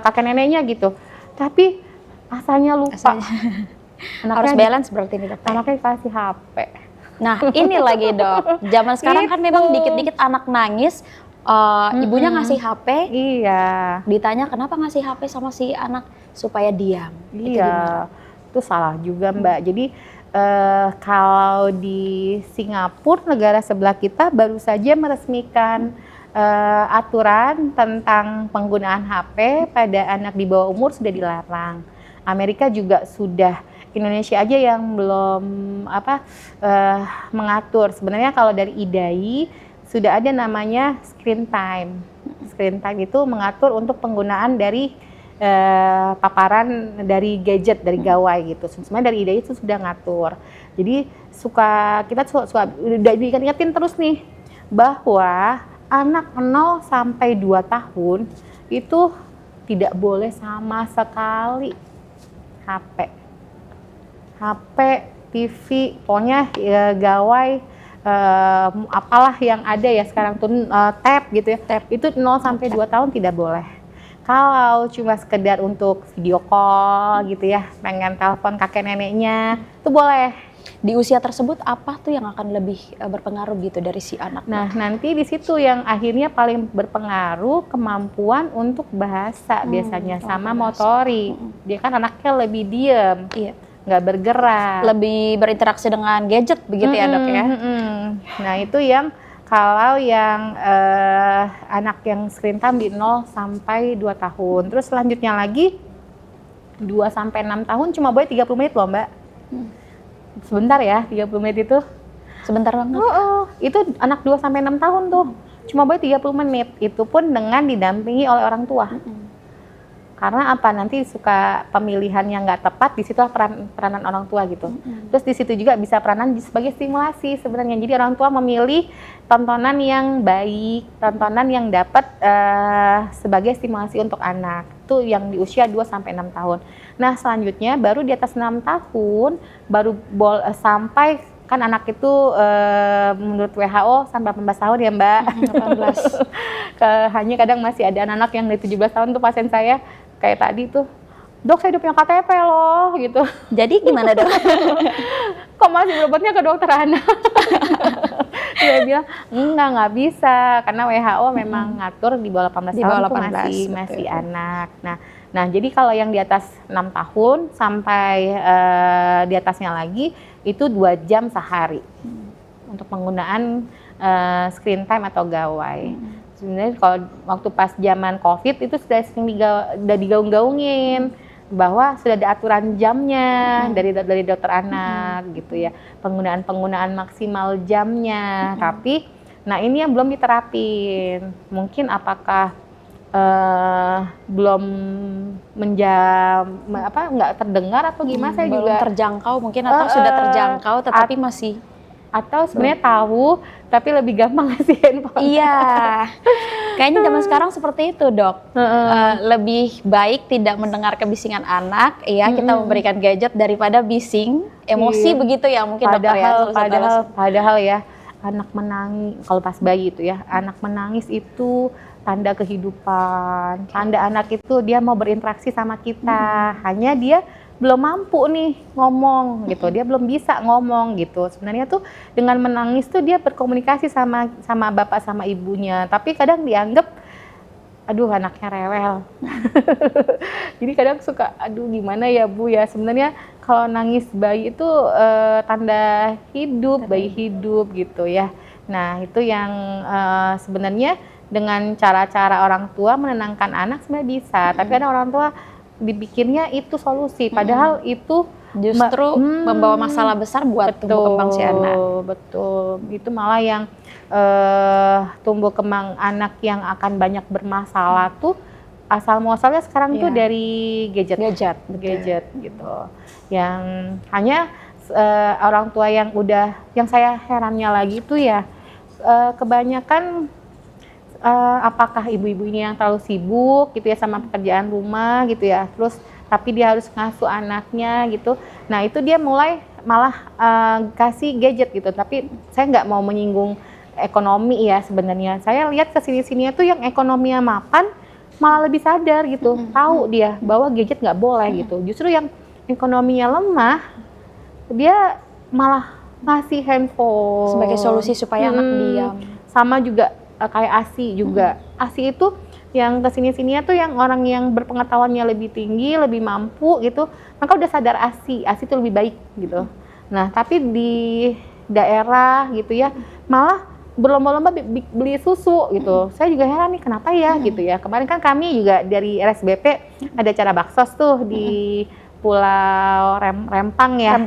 kakek neneknya gitu. Tapi asalnya lupa. Harus balance berarti nih dokter. Anaknya dikasih HP. Nah, ini lagi dok. Zaman sekarang kan memang dikit-dikit anak nangis. Ibunya ngasih HP, ditanya kenapa ngasih HP sama si anak supaya diam. Iya, itu salah juga Mbak. Jadi kalau di Singapura, negara sebelah kita, baru saja meresmikan aturan tentang penggunaan HP pada anak di bawah umur sudah dilarang. Amerika juga sudah, Indonesia aja yang belum mengatur. Sebenarnya kalau dari IDAI sudah ada namanya screen time. Screen time itu mengatur untuk penggunaan dari paparan dari gadget, dari gawai gitu. Sebenarnya dari ide itu sudah ngatur. Jadi kita suka diingat-ingatin terus nih bahwa anak 0 sampai 2 tahun itu tidak boleh sama sekali HP, TV, pokoknya gawai, apalah yang ada ya sekarang tuh, tab gitu ya. Tab itu 0 sampai 2 tahun tidak boleh. Kalau cuma sekedar untuk video call gitu ya, pengen telepon kakek neneknya, itu boleh. Di usia tersebut apa tuh yang akan lebih berpengaruh gitu dari si anak? Nah, nanti di situ yang akhirnya paling berpengaruh kemampuan untuk bahasa biasanya sama motorik. Dia kan anaknya lebih diem, nggak bergerak. Lebih berinteraksi dengan gadget begitu ya, Dok ya? Nah, itu yang kalau yang anak yang screen time di 0 sampai 2 tahun. Terus selanjutnya lagi 2 sampai 6 tahun cuma boleh 30 menit loh, Mbak. Sebentar ya, 30 menit itu. Sebentar banget. Itu anak 2 sampai 6 tahun tuh. Cuma boleh 30 menit. Itu pun dengan didampingi oleh orang tua. Karena apa? Nanti suka pemilihan yang nggak tepat, di situ peranan orang tua gitu. Terus di situ juga bisa peranan sebagai stimulasi sebenarnya. Jadi orang tua memilih tontonan yang baik, tontonan yang dapat sebagai stimulasi untuk anak. Itu yang di usia 2 sampai 6 tahun. Nah, selanjutnya baru di atas 6 tahun baru sampai kan anak itu menurut WHO sampai 18 tahun ya, Mbak. 18. Hanya kadang masih ada anak-anak yang dari 17 tahun tuh pasien saya kayak tadi tuh, "Dok, saya udah punya KTP loh," gitu. Jadi gimana, Dok? Kok masih berobatnya ke dokter anak? Dia bilang, nggak bisa, karena WHO memang ngatur di bawah 18 tahun tuh masih anak. Nah, jadi kalau yang di atas 6 tahun sampai di atasnya lagi, itu 2 jam sehari untuk penggunaan screen time atau gawai. Sebenarnya kalau waktu pas zaman COVID itu sudah digaung-gaungin bahwa sudah ada aturan jamnya dari dokter anak gitu ya, penggunaan maksimal jamnya. Tapi nah ini yang belum diterapin. Mungkin apakah belum nggak terdengar atau gimana, saya belum juga terjangkau mungkin, atau sudah terjangkau tetapi masih, atau sebenarnya tahu tapi lebih gampang ngasih handphone. Iya, kayaknya zaman sekarang seperti itu, Dok. Lebih baik tidak mendengar kebisingan anak, ya kita memberikan gadget daripada bising, emosi begitu ya mungkin, dokter ya. Padahal ya, anak menangis kalau pas bayi itu ya, anak menangis itu tanda kehidupan, tanda anak itu dia mau berinteraksi sama kita, hanya dia belum mampu nih ngomong gitu, dia belum bisa ngomong gitu. Sebenarnya tuh dengan menangis tuh dia berkomunikasi sama bapak sama ibunya, tapi kadang dianggap aduh anaknya rewel. Jadi kadang suka aduh gimana ya Bu ya, sebenarnya kalau nangis bayi itu tanda hidup, bayi hidup gitu ya. Nah itu yang sebenarnya dengan cara-cara orang tua menenangkan anak sebenarnya bisa, tapi kadang orang tua dipikirnya itu solusi, padahal itu justru membawa masalah besar buat tumbuh kembang si anak. Betul, itu malah yang tumbuh kembang anak yang akan banyak bermasalah tuh asal muasalnya sekarang tuh dari gadget gitu, yang hanya orang tua yang saya herannya lagi tuh ya kebanyakan apakah ibu-ibu ini yang terlalu sibuk gitu ya sama pekerjaan rumah gitu ya, terus tapi dia harus ngasuh anaknya gitu. Nah itu dia malah kasih gadget gitu, tapi saya nggak mau menyinggung ekonomi ya sebenarnya. Saya lihat kesini-sininya tuh yang ekonominya mapan malah lebih sadar gitu, tahu dia bahwa gadget nggak boleh gitu. Justru yang ekonominya lemah dia malah ngasih handphone sebagai solusi supaya anak diam. Sama juga kayak ASI juga. ASI itu yang kesini-sininya tuh yang orang yang berpengetahuannya lebih tinggi, lebih mampu gitu, maka udah sadar ASI itu lebih baik gitu. Nah tapi di daerah gitu ya malah berlomba-lomba beli susu gitu. Saya juga heran nih kenapa ya gitu ya. Kemarin kan kami juga dari RSBP ada acara baksos tuh di Pulau Rempang ya.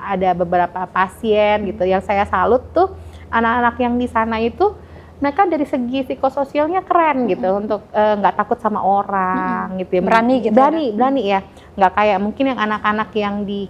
Ada beberapa pasien gitu yang saya salut tuh, anak-anak yang di sana itu mereka dari segi psikososialnya keren gitu, untuk nggak takut sama orang gitu ya. Berani gitu Berani ya. Nggak kayak mungkin yang anak-anak yang di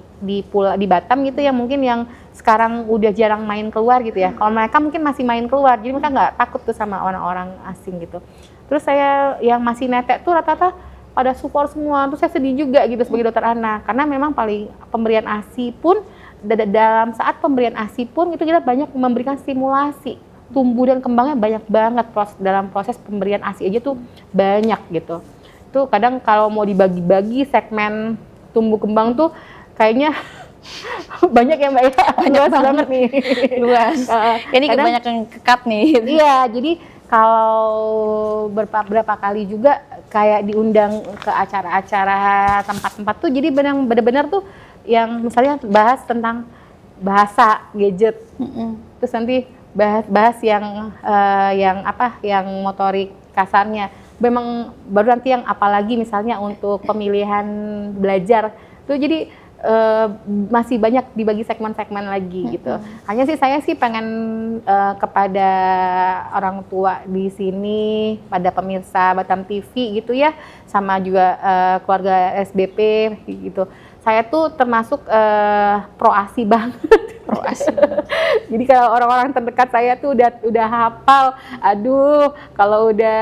Batam gitu ya, mungkin yang sekarang udah jarang main keluar gitu ya. Kalau mereka mungkin masih main keluar, jadi mereka nggak takut tuh sama orang-orang asing gitu. Terus saya yang masih netek tuh rata-rata pada support semua. Terus saya sedih juga gitu sebagai dokter anak, karena memang paling pemberian ASI pun dalam saat pemberian ASI pun itu kita banyak memberikan stimulasi. Tumbuh dan kembangnya banyak banget dalam proses pemberian ASI aja tuh banyak gitu. Tuh kadang kalau mau dibagi-bagi segmen tumbuh kembang tuh kayaknya banyak ya Mbak ya. Banyak banget nih. luas. Ini Kadang, banyak yang kekat nih. Iya, jadi kalau beberapa kali juga kayak diundang ke acara-acara tempat-tempat tuh, jadi benar-benar tuh yang misalnya bahas tentang bahasa gadget, terus nanti bahas yang motorik kasarnya. Memang baru nanti yang apalagi misalnya untuk pemilihan belajar tuh, jadi masih banyak dibagi segmen-segmen lagi gitu. Hanya sih saya sih pengen kepada orang tua di sini, pada pemirsa Batam TV gitu ya, sama juga keluarga SBP gitu. Saya tuh termasuk pro ASI banget. Pro ASI. Jadi kalau orang-orang terdekat saya tuh udah hafal. Aduh, kalau udah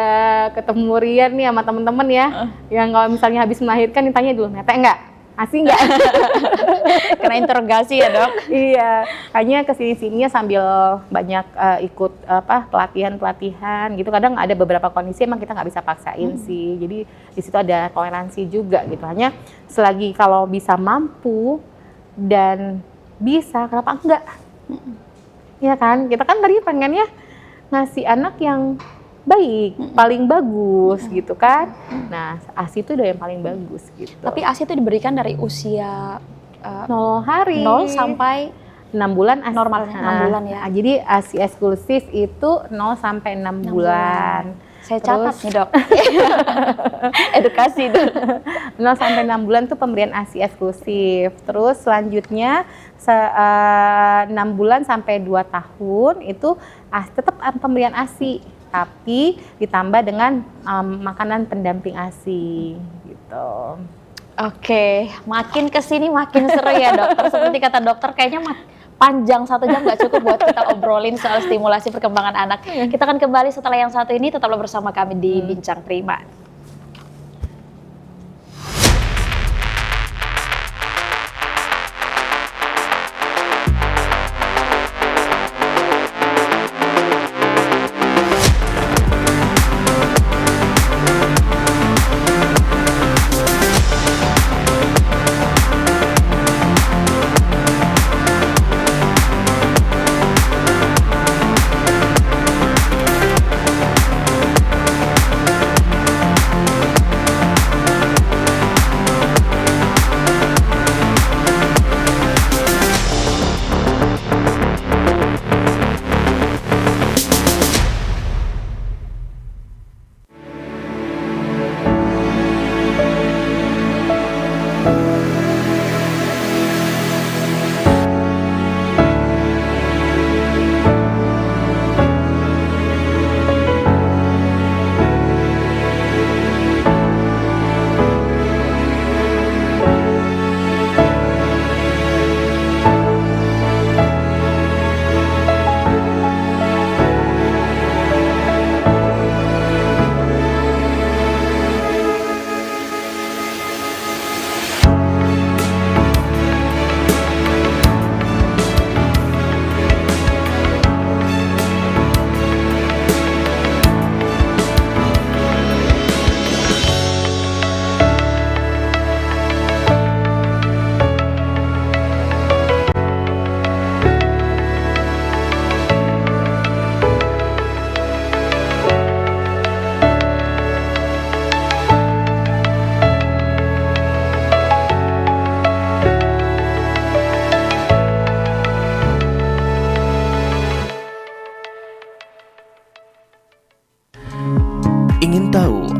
ketemu Rian nih sama temen-temen ya, yang kalau misalnya habis melahirkan ditanya dulu, netek enggak? ASI enggak? Kena interogasi ya Dok? Iya, hanya kesini-sininya sambil banyak ikut pelatihan gitu. Kadang ada beberapa kondisi emang kita nggak bisa paksain sih. Jadi di situ ada toleransi juga gitu. Hanya selagi kalau bisa mampu dan bisa, kenapa enggak? Iya kan? Kita kan tadi pengennya ngasih anak yang baik, paling bagus gitu kan. Nah, ASI itu udah yang paling bagus gitu. Tapi ASI itu diberikan dari usia 0 hari. 0 sampai 6 bulan ASI. Normal 6 bulan ya. Jadi ASI eksklusif itu 0 sampai 6 bulan. Saya catat nih Dok. Edukasi itu. 0 sampai 6 bulan tuh pemberian ASI eksklusif. Terus selanjutnya 6 bulan sampai 2 tahun itu tetap pemberian ASI, tapi ditambah dengan makanan pendamping ASI gitu. Oke, makin kesini makin seru ya dokter. Seperti kata dokter, kayaknya panjang 1 jam nggak cukup buat kita obrolin soal stimulasi perkembangan anak. Kita akan kembali setelah yang satu ini, tetaplah bersama kami di Bincang Prima.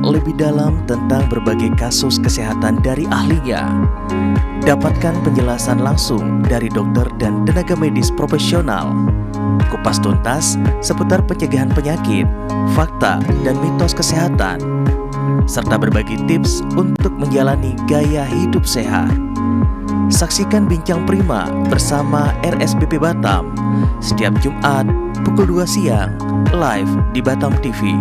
lebih dalam tentang berbagai kasus kesehatan dari ahlinya. Dapatkan penjelasan langsung dari dokter dan tenaga medis profesional. Kupas tuntas seputar pencegahan penyakit, fakta, dan mitos kesehatan, serta berbagi tips untuk menjalani gaya hidup sehat. Saksikan Bincang Prima bersama RSBP Batam setiap Jumat pukul 2 siang live di Batam TV.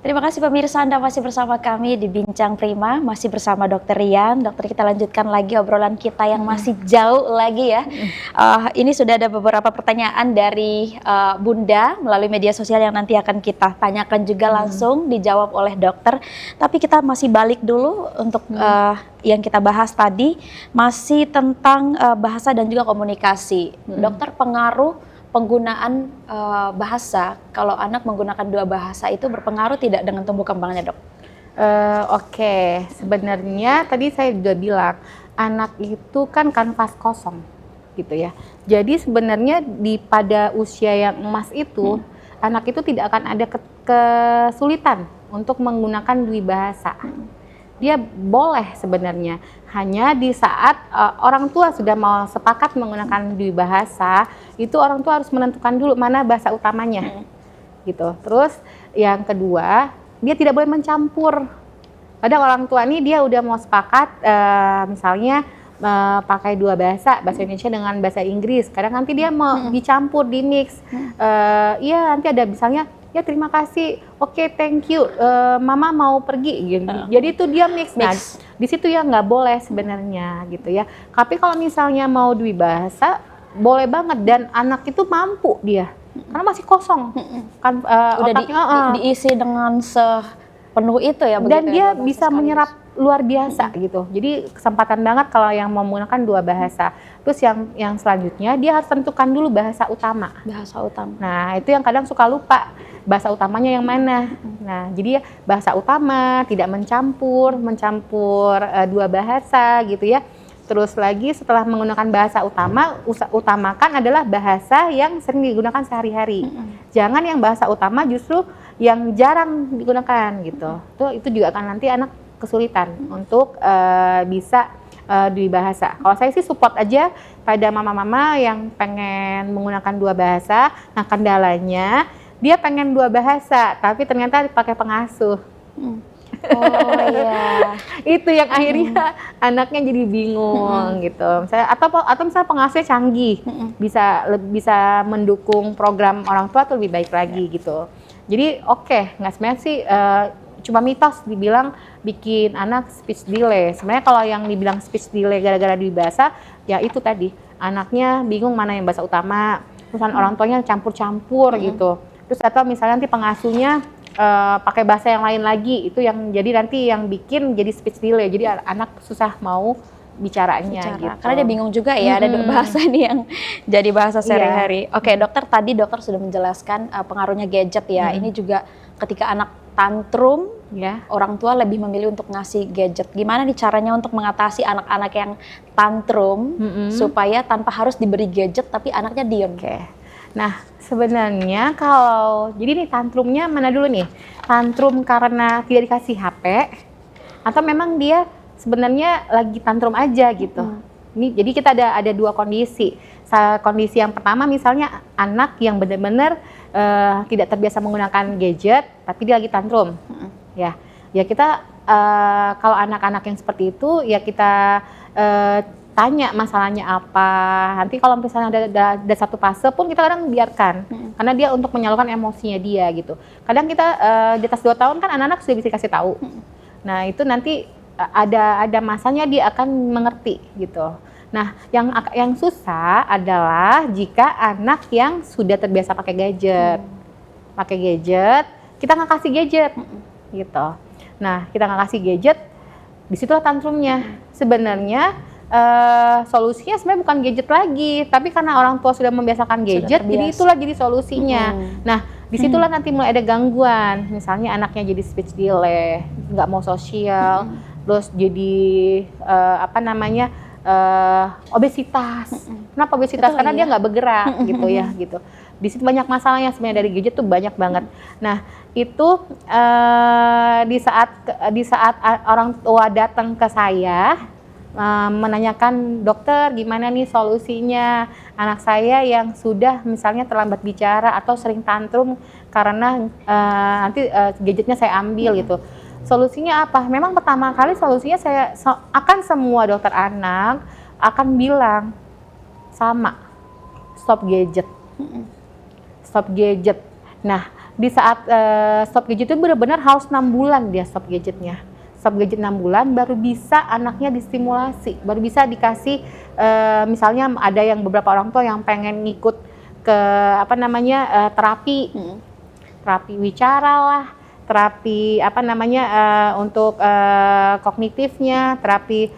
Terima kasih pemirsa, Anda masih bersama kami di Bincang Prima, masih bersama Dokter Rian. Dokter, kita lanjutkan lagi obrolan kita yang masih jauh lagi ya. Ini sudah ada beberapa pertanyaan dari Bunda melalui media sosial yang nanti akan kita tanyakan juga langsung dijawab oleh dokter. Tapi kita masih balik dulu untuk yang kita bahas tadi, masih tentang bahasa dan juga komunikasi. Dokter, pengaruh penggunaan bahasa, kalau anak menggunakan dua bahasa itu berpengaruh tidak dengan tumbuh kembangnya, Dok? Oke, sebenarnya tadi saya juga bilang anak itu kan kanvas kosong gitu ya. Jadi sebenarnya pada usia yang emas itu anak itu tidak akan ada kesulitan untuk menggunakan dua bahasa. Dia boleh sebenarnya, hanya di saat orang tua sudah mau sepakat menggunakan dua bahasa, itu orang tua harus menentukan dulu mana bahasa utamanya, gitu. Terus yang kedua, dia tidak boleh mencampur. Kadang orang tua nih dia udah mau sepakat, misalnya pakai dua bahasa Indonesia dengan bahasa Inggris. Kadang nanti dia mau dicampur, di mix. Iya, nanti ada misalnya, ya terima kasih, oke, thank you, mama mau pergi gitu. Jadi itu dia mix. Nah, di situ ya nggak boleh sebenarnya gitu ya. Tapi kalau misalnya mau dua bahasa boleh banget, dan anak itu mampu dia karena masih kosong kan, otaknya diisi dengan sepenuh itu ya. Dan dia ya, bisa menyerap luar biasa gitu. Jadi kesempatan banget kalau yang mau menggunakan dua bahasa. Terus yang selanjutnya dia harus tentukan dulu bahasa utama. Bahasa utama. Nah, itu yang kadang suka lupa. Bahasa utamanya yang mana? Nah, jadi ya bahasa utama, tidak mencampur dua bahasa gitu ya. Terus lagi setelah menggunakan bahasa utama, utamakan adalah bahasa yang sering digunakan sehari-hari. Jangan yang bahasa utama justru yang jarang digunakan gitu. Itu juga akan nanti anak kesulitan untuk bisa dua bahasa. Kalau saya sih support aja pada mama-mama yang pengen menggunakan dua bahasa. Nah, kendalanya dia pengen dua bahasa, tapi ternyata pakai pengasuh. Oh iya. Itu yang akhirnya anaknya jadi bingung gitu. Misalnya, atau misalnya pengasuhnya canggih, bisa mendukung program orang tua tuh lebih baik lagi gitu. Jadi nggak sebenarnya sih cuma mitos dibilang bikin anak speech delay. Sebenarnya kalau yang dibilang speech delay gara-gara dua bahasa, ya itu tadi anaknya bingung mana yang bahasa utama, terus orang tuanya campur-campur gitu. Terus atau misalnya nanti pengasuhnya pakai bahasa yang lain lagi, itu yang jadi nanti yang bikin jadi speech delay. Jadi anak susah mau bicaranya gitu. Karena dia bingung juga ya, ada dua bahasa nih yang jadi bahasa sehari-hari. Oke, dokter, tadi dokter sudah menjelaskan pengaruhnya gadget ya. Ini juga ketika anak tantrum, orang tua lebih memilih untuk ngasih gadget. Gimana nih caranya untuk mengatasi anak-anak yang tantrum supaya tanpa harus diberi gadget tapi anaknya diem? Nah, sebenarnya kalau jadi nih tantrumnya mana dulu nih? Tantrum karena tidak dikasih HP atau memang dia sebenarnya lagi tantrum aja gitu. Ini jadi kita ada dua kondisi. Kondisi yang pertama misalnya anak yang benar-benar tidak terbiasa menggunakan gadget tapi dia lagi tantrum. Ya kita kalau anak-anak yang seperti itu ya kita tanya masalahnya apa. Nanti kalau misalnya ada satu fase pun kita kadang biarkan, karena dia untuk menyalurkan emosinya dia gitu. Kadang kita di atas 2 tahun kan anak-anak sudah bisa kasih tahu. Nah itu nanti ada masanya dia akan mengerti gitu. Nah yang susah adalah jika anak yang sudah terbiasa pakai gadget, kita nggak kasih gadget gitu. Nah kita nggak kasih gadget, disitulah tantrumnya. Sebenarnya solusinya sebenarnya bukan gadget lagi, tapi karena orang tua sudah membiasakan gadget, jadi itulah jadi solusinya. Nah, disitulah nanti mulai ada gangguan, misalnya anaknya jadi speech delay, nggak mau sosial, terus jadi obesitas. Kenapa obesitas? Karena dia nggak bergerak gitu ya, gitu. Di situ banyak masalahnya sebenarnya dari gadget tuh banyak banget. Nah, itu di saat orang tua datang ke saya menanyakan, dokter gimana nih solusinya anak saya yang sudah misalnya terlambat bicara atau sering tantrum karena nanti gadgetnya saya ambil gitu. Solusinya apa? Memang pertama kali solusinya akan semua dokter anak akan bilang sama, stop gadget. Stop gadget. Nah, di saat stop gadget itu benar-benar harus 6 bulan dia stop gadgetnya. Stop gadget 6 bulan baru bisa anaknya distimulasi, baru bisa dikasih misalnya ada yang beberapa orang tua yang pengen ngikut ke terapi wicara lah, terapi untuk kognitifnya, terapi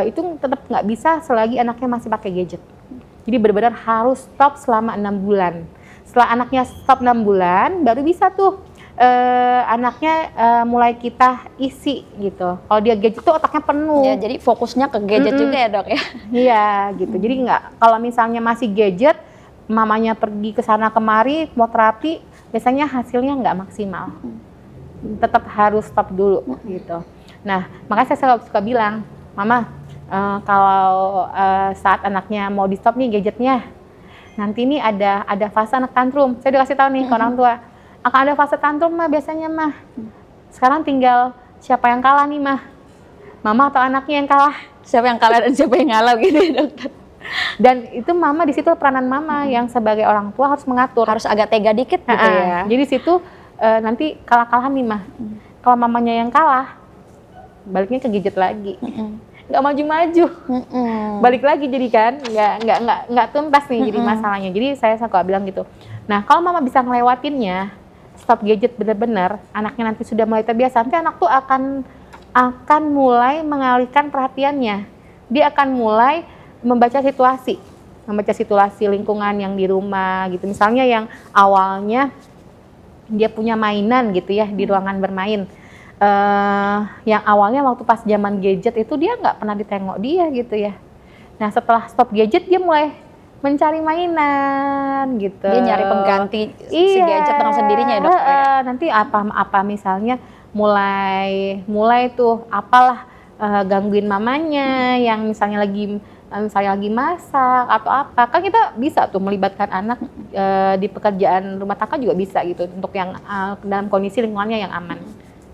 itu tetap nggak bisa selagi anaknya masih pakai gadget. Jadi benar-benar harus stop selama 6 bulan. Setelah anaknya stop 6 bulan baru bisa tuh anaknya mulai kita isi gitu. Kalau dia gadget tuh otaknya penuh. Ya, jadi fokusnya ke gadget juga ya dok ya? Iya gitu. Jadi kalau misalnya masih gadget, mamanya pergi ke sana kemari mau terapi, biasanya hasilnya nggak maksimal. Tetap harus stop dulu gitu. Nah makanya saya suka bilang, mama kalau saat anaknya mau di stop nih gadgetnya, nanti ini ada fase anak tantrum. Saya udah kasih tahu nih ke orang tua. Akan ada fase tantrum mah biasanya mah. Sekarang tinggal siapa yang kalah nih mah, mama atau anaknya yang kalah. Siapa yang kalah dan siapa yang ngalah gitu ya dokter. Dan itu mama, di situ peranan mama yang sebagai orang tua harus mengatur. Harus agak tega dikit gitu ya. Jadi situ nanti kalah-kalahan nih mah. Kalau mamanya yang kalah, baliknya ke gadget lagi. Nggak maju-maju. Balik lagi jadi kan nggak tuntas nih jadi masalahnya. Jadi saya suka bilang gitu. Nah kalau mama bisa ngelewatinnya, stop gadget benar-benar, anaknya nanti sudah mulai terbiasa, nanti anak tuh akan mulai mengalihkan perhatiannya. Dia akan mulai membaca situasi lingkungan yang di rumah gitu. Misalnya yang awalnya dia punya mainan gitu ya di ruangan bermain. Yang awalnya waktu pas zaman gadget itu dia nggak pernah ditengok dia gitu ya. Nah setelah stop gadget dia mulai mencari mainan gitu. Dia nyari pengganti si gadget dengan sendirinya ya dok? Nanti apa misalnya mulai tuh apalah gangguin mamanya yang misalnya lagi masak atau apa. Kan kita bisa tuh melibatkan anak di pekerjaan rumah tangga juga bisa gitu untuk yang dalam kondisi lingkungannya yang aman.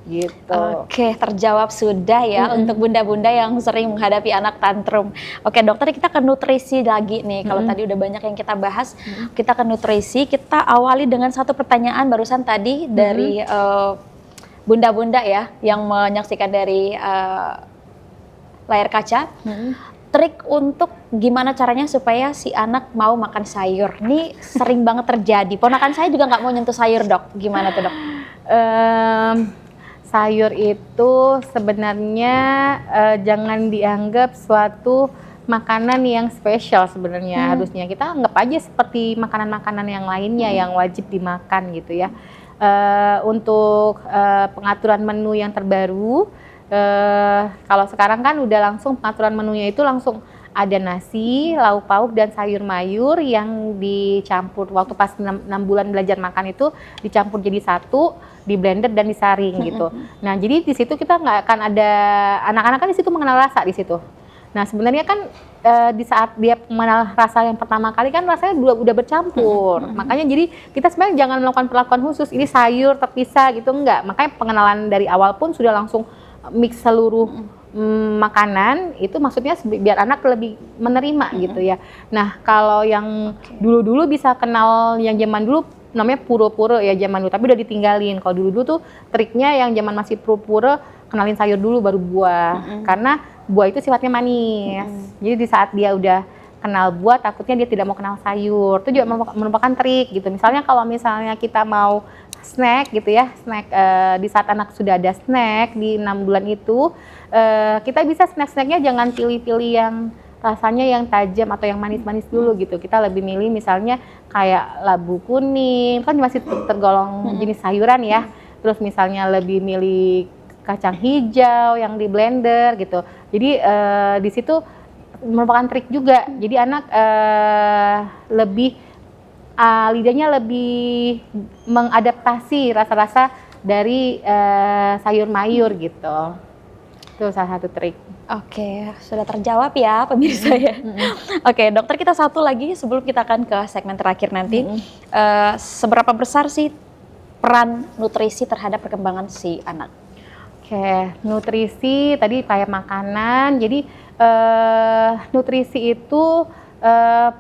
Gitu. Oke, terjawab sudah ya untuk bunda-bunda yang sering menghadapi anak tantrum. Oke dokter, kita ke nutrisi lagi nih. Kalau tadi udah banyak yang kita bahas, kita ke nutrisi. Kita awali dengan satu pertanyaan barusan tadi dari bunda-bunda ya yang menyaksikan dari layar kaca. Trik untuk gimana caranya supaya si anak mau makan sayur. Ini sering banget terjadi. Ponakan saya juga nggak mau nyentuh sayur dok. Gimana tuh dok? Sayur itu sebenarnya jangan dianggap suatu makanan yang spesial sebenarnya. Harusnya kita anggap aja seperti makanan-makanan yang lainnya yang wajib dimakan gitu ya. Untuk pengaturan menu yang terbaru, kalau sekarang kan udah langsung pengaturan menunya itu langsung ada nasi, lauk pauk dan sayur mayur yang dicampur. Waktu pas 6 bulan belajar makan itu dicampur jadi satu, di blender dan disaring gitu. Nah jadi di situ kita nggak akan ada, anak-anak kan di situ mengenal rasa di situ. Nah sebenarnya kan di saat dia mengenal rasa yang pertama kali kan rasanya udah bercampur. Makanya jadi kita sebenarnya jangan melakukan perlakuan khusus, ini sayur terpisah gitu, enggak. Makanya pengenalan dari awal pun sudah langsung mix seluruh makanan itu maksudnya biar anak lebih menerima gitu ya. Nah kalau yang dulu-dulu bisa kenal yang zaman dulu namanya pura-pura ya zaman dulu, tapi udah ditinggalin. Kalau dulu-dulu tuh triknya yang zaman masih pura-pura kenalin sayur dulu baru buah, karena buah itu sifatnya manis. Jadi di saat dia udah kenal buah, takutnya dia tidak mau kenal sayur. Itu juga merupakan trik gitu. Misalnya kalau misalnya kita mau snack gitu ya, snack di saat anak sudah ada snack di 6 bulan itu, kita bisa snack-snacknya jangan pilih-pilih yang rasanya yang tajam atau yang manis-manis dulu gitu. Kita lebih milih misalnya kayak labu kuning, kan masih tergolong jenis sayuran ya. Terus misalnya lebih milih kacang hijau yang di blender gitu. Jadi di situ merupakan trik juga. Jadi anak lebih lidahnya lebih mengadaptasi rasa-rasa dari sayur mayur gitu. Itu salah satu trik. Oke, sudah terjawab ya pemirsa ya. Oke, dokter, kita satu lagi sebelum kita akan ke segmen terakhir nanti. Seberapa besar sih peran nutrisi terhadap perkembangan si anak? Oke, nutrisi tadi kayak makanan. Jadi nutrisi itu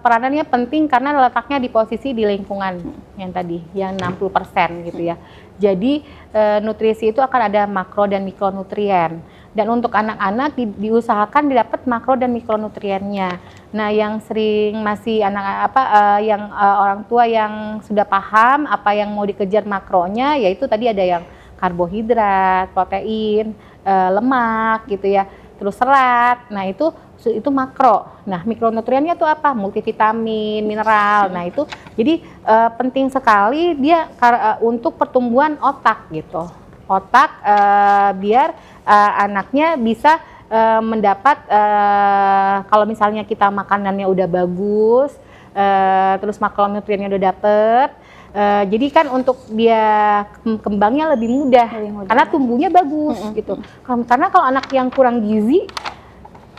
peranannya penting karena letaknya di posisi di lingkungan yang tadi, yang 60% gitu ya. Jadi nutrisi itu akan ada makro dan mikronutrien. Dan untuk anak-anak diusahakan didapat makro dan mikronutriennya. Nah, yang sering masih orang tua yang sudah paham apa yang mau dikejar makronya, yaitu tadi ada yang karbohidrat, protein, lemak gitu ya. Terus serat. Nah, itu makro. Nah, mikronutriennya itu apa? Multivitamin, mineral. Nah, itu jadi penting sekali dia untuk pertumbuhan otak gitu. Otak biar anaknya bisa mendapat kalau misalnya kita makanannya udah bagus, terus makronutriennya udah dapet, jadi kan untuk dia kembangnya lebih mudah. Karena tumbuhnya bagus gitu. Karena kalau anak yang kurang gizi,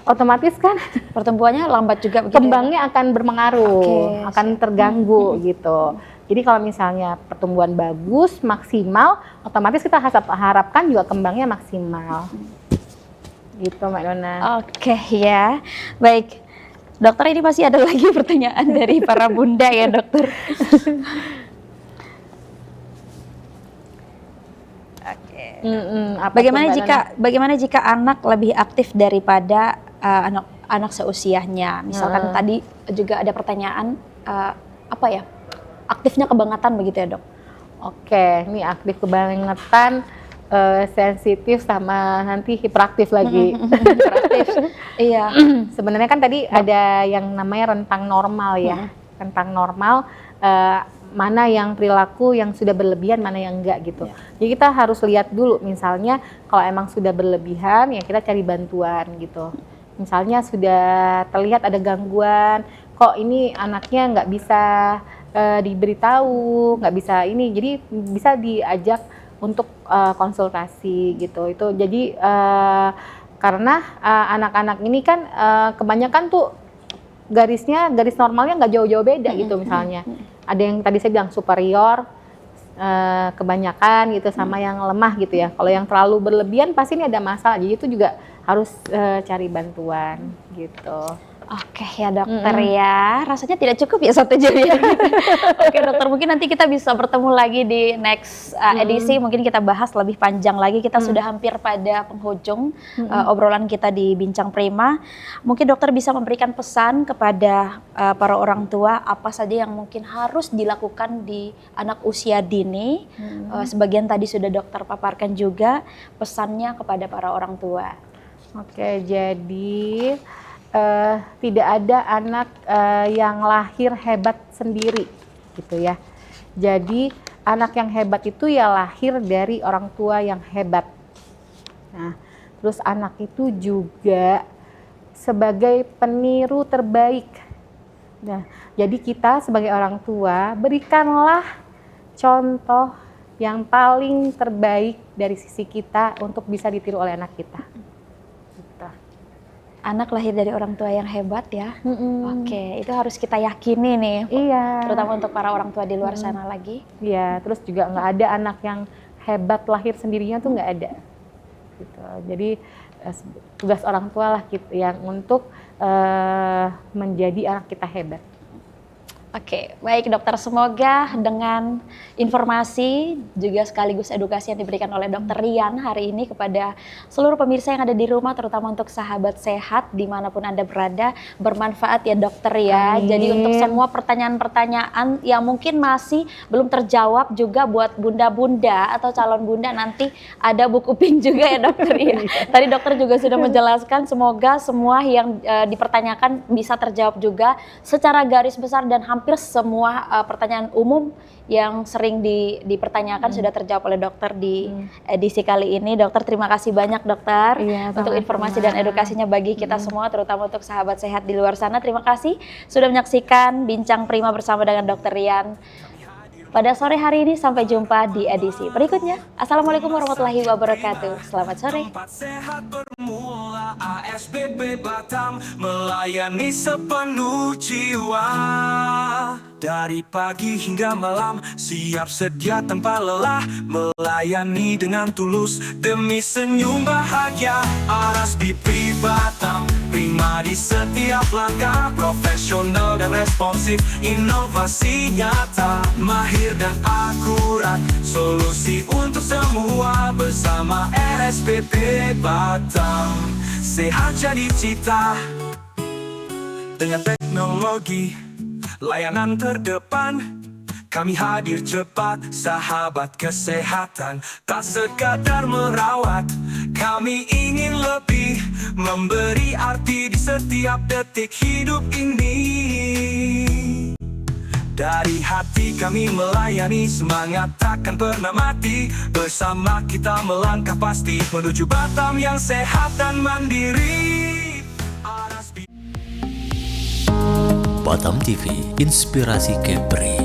otomatis kan Pertumbuhannya lambat juga begitu. Kembangnya akan berpengaruh, akan terganggu gitu. Jadi kalau misalnya pertumbuhan bagus, maksimal, otomatis kita harapkan juga kembangnya maksimal. Gitu Mbak Nona. Oke ya, baik. Dokter, ini masih ada lagi pertanyaan dari para bunda ya dokter. Bagaimana jika anak lebih aktif daripada anak seusianya? Misalkan tadi juga ada pertanyaan aktifnya kebangetan begitu ya dok? Oke, ini aktif kebangetan, sensitif sama nanti hiperaktif lagi. Hiperaktif, iya. Sebenarnya kan tadi ada yang namanya rentang normal ya. Rentang normal, mana yang perilaku yang sudah berlebihan, mana yang enggak gitu. Jadi kita harus lihat dulu, misalnya kalau emang sudah berlebihan ya kita cari bantuan gitu. Misalnya sudah terlihat ada gangguan, kok ini anaknya nggak bisa diberitahu, nggak bisa ini, jadi bisa diajak untuk konsultasi gitu. Itu jadi karena anak-anak ini kan kebanyakan tuh garis normalnya nggak jauh-jauh beda gitu. Misalnya ada yang tadi saya bilang superior kebanyakan gitu sama yang lemah gitu ya. Kalau yang terlalu berlebihan pasti ini ada masalah, jadi itu juga harus cari bantuan gitu. Oke ya dokter ya, rasanya tidak cukup ya satu jam ya. Oke dokter, mungkin nanti kita bisa bertemu lagi di next edisi, mungkin kita bahas lebih panjang lagi. Kita sudah hampir pada penghujung obrolan kita di Bincang Prima. Mungkin dokter bisa memberikan pesan kepada para orang tua apa saja yang mungkin harus dilakukan di anak usia dini. Sebagian tadi sudah dokter paparkan juga pesannya kepada para orang tua. Oke, jadi tidak ada anak yang lahir hebat sendiri gitu ya. Jadi anak yang hebat itu ya lahir dari orang tua yang hebat. Nah, terus anak itu juga sebagai peniru terbaik. Nah, jadi kita sebagai orang tua berikanlah contoh yang paling terbaik dari sisi kita untuk bisa ditiru oleh anak kita. Anak lahir dari orang tua yang hebat ya. Oke, itu harus kita yakini nih. Iya. Terutama untuk para orang tua di luar sana lagi. Iya, terus juga nggak ada anak yang hebat lahir sendirinya tuh nggak ada. Gitu. Jadi tugas orang tua lah gitu yang untuk menjadi anak kita hebat. Oke, baik dokter. Semoga dengan informasi juga sekaligus edukasi yang diberikan oleh dokter Rian hari ini kepada seluruh pemirsa yang ada di rumah, terutama untuk sahabat sehat dimanapun Anda berada, bermanfaat ya dokter ya. Amin. Jadi untuk semua pertanyaan-pertanyaan yang mungkin masih belum terjawab juga buat bunda-bunda atau calon bunda, nanti ada buku pink juga ya dokter ya. Tadi dokter juga sudah menjelaskan, semoga semua yang dipertanyakan bisa terjawab juga secara garis besar dan hampir semua pertanyaan umum yang sering dipertanyakan sudah terjawab oleh dokter di edisi kali ini. Dokter, terima kasih banyak dokter untuk informasi dan edukasinya bagi kita semua, terutama untuk sahabat sehat di luar sana. Terima kasih sudah menyaksikan Bincang Prima bersama dengan Dokter Rian pada sore hari ini. Sampai jumpa di edisi berikutnya. Assalamualaikum warahmatullahi wabarakatuh. Selamat sore. Tempat sehat bermula, ASBB Batam melayani sepenuh jiwa. Dari pagi hingga malam, siap sedia tanpa lelah, melayani dengan tulus demi senyum bahagia. ASBB Batam, prima di setiap langkah, profesional dan responsif, inovasi nyata, mahir dan akurat, solusi untuk semua bersama RSPP Batam. Sehat jadi cita dengan teknologi, layanan terdepan. Kami hadir cepat, sahabat kesehatan, tak sekadar merawat. Kami ingin lebih, memberi arti di setiap detik hidup ini. Dari hati kami melayani, semangat takkan pernah mati. Bersama kita melangkah pasti menuju Batam yang sehat dan mandiri. Batam TV, inspirasi Kepri.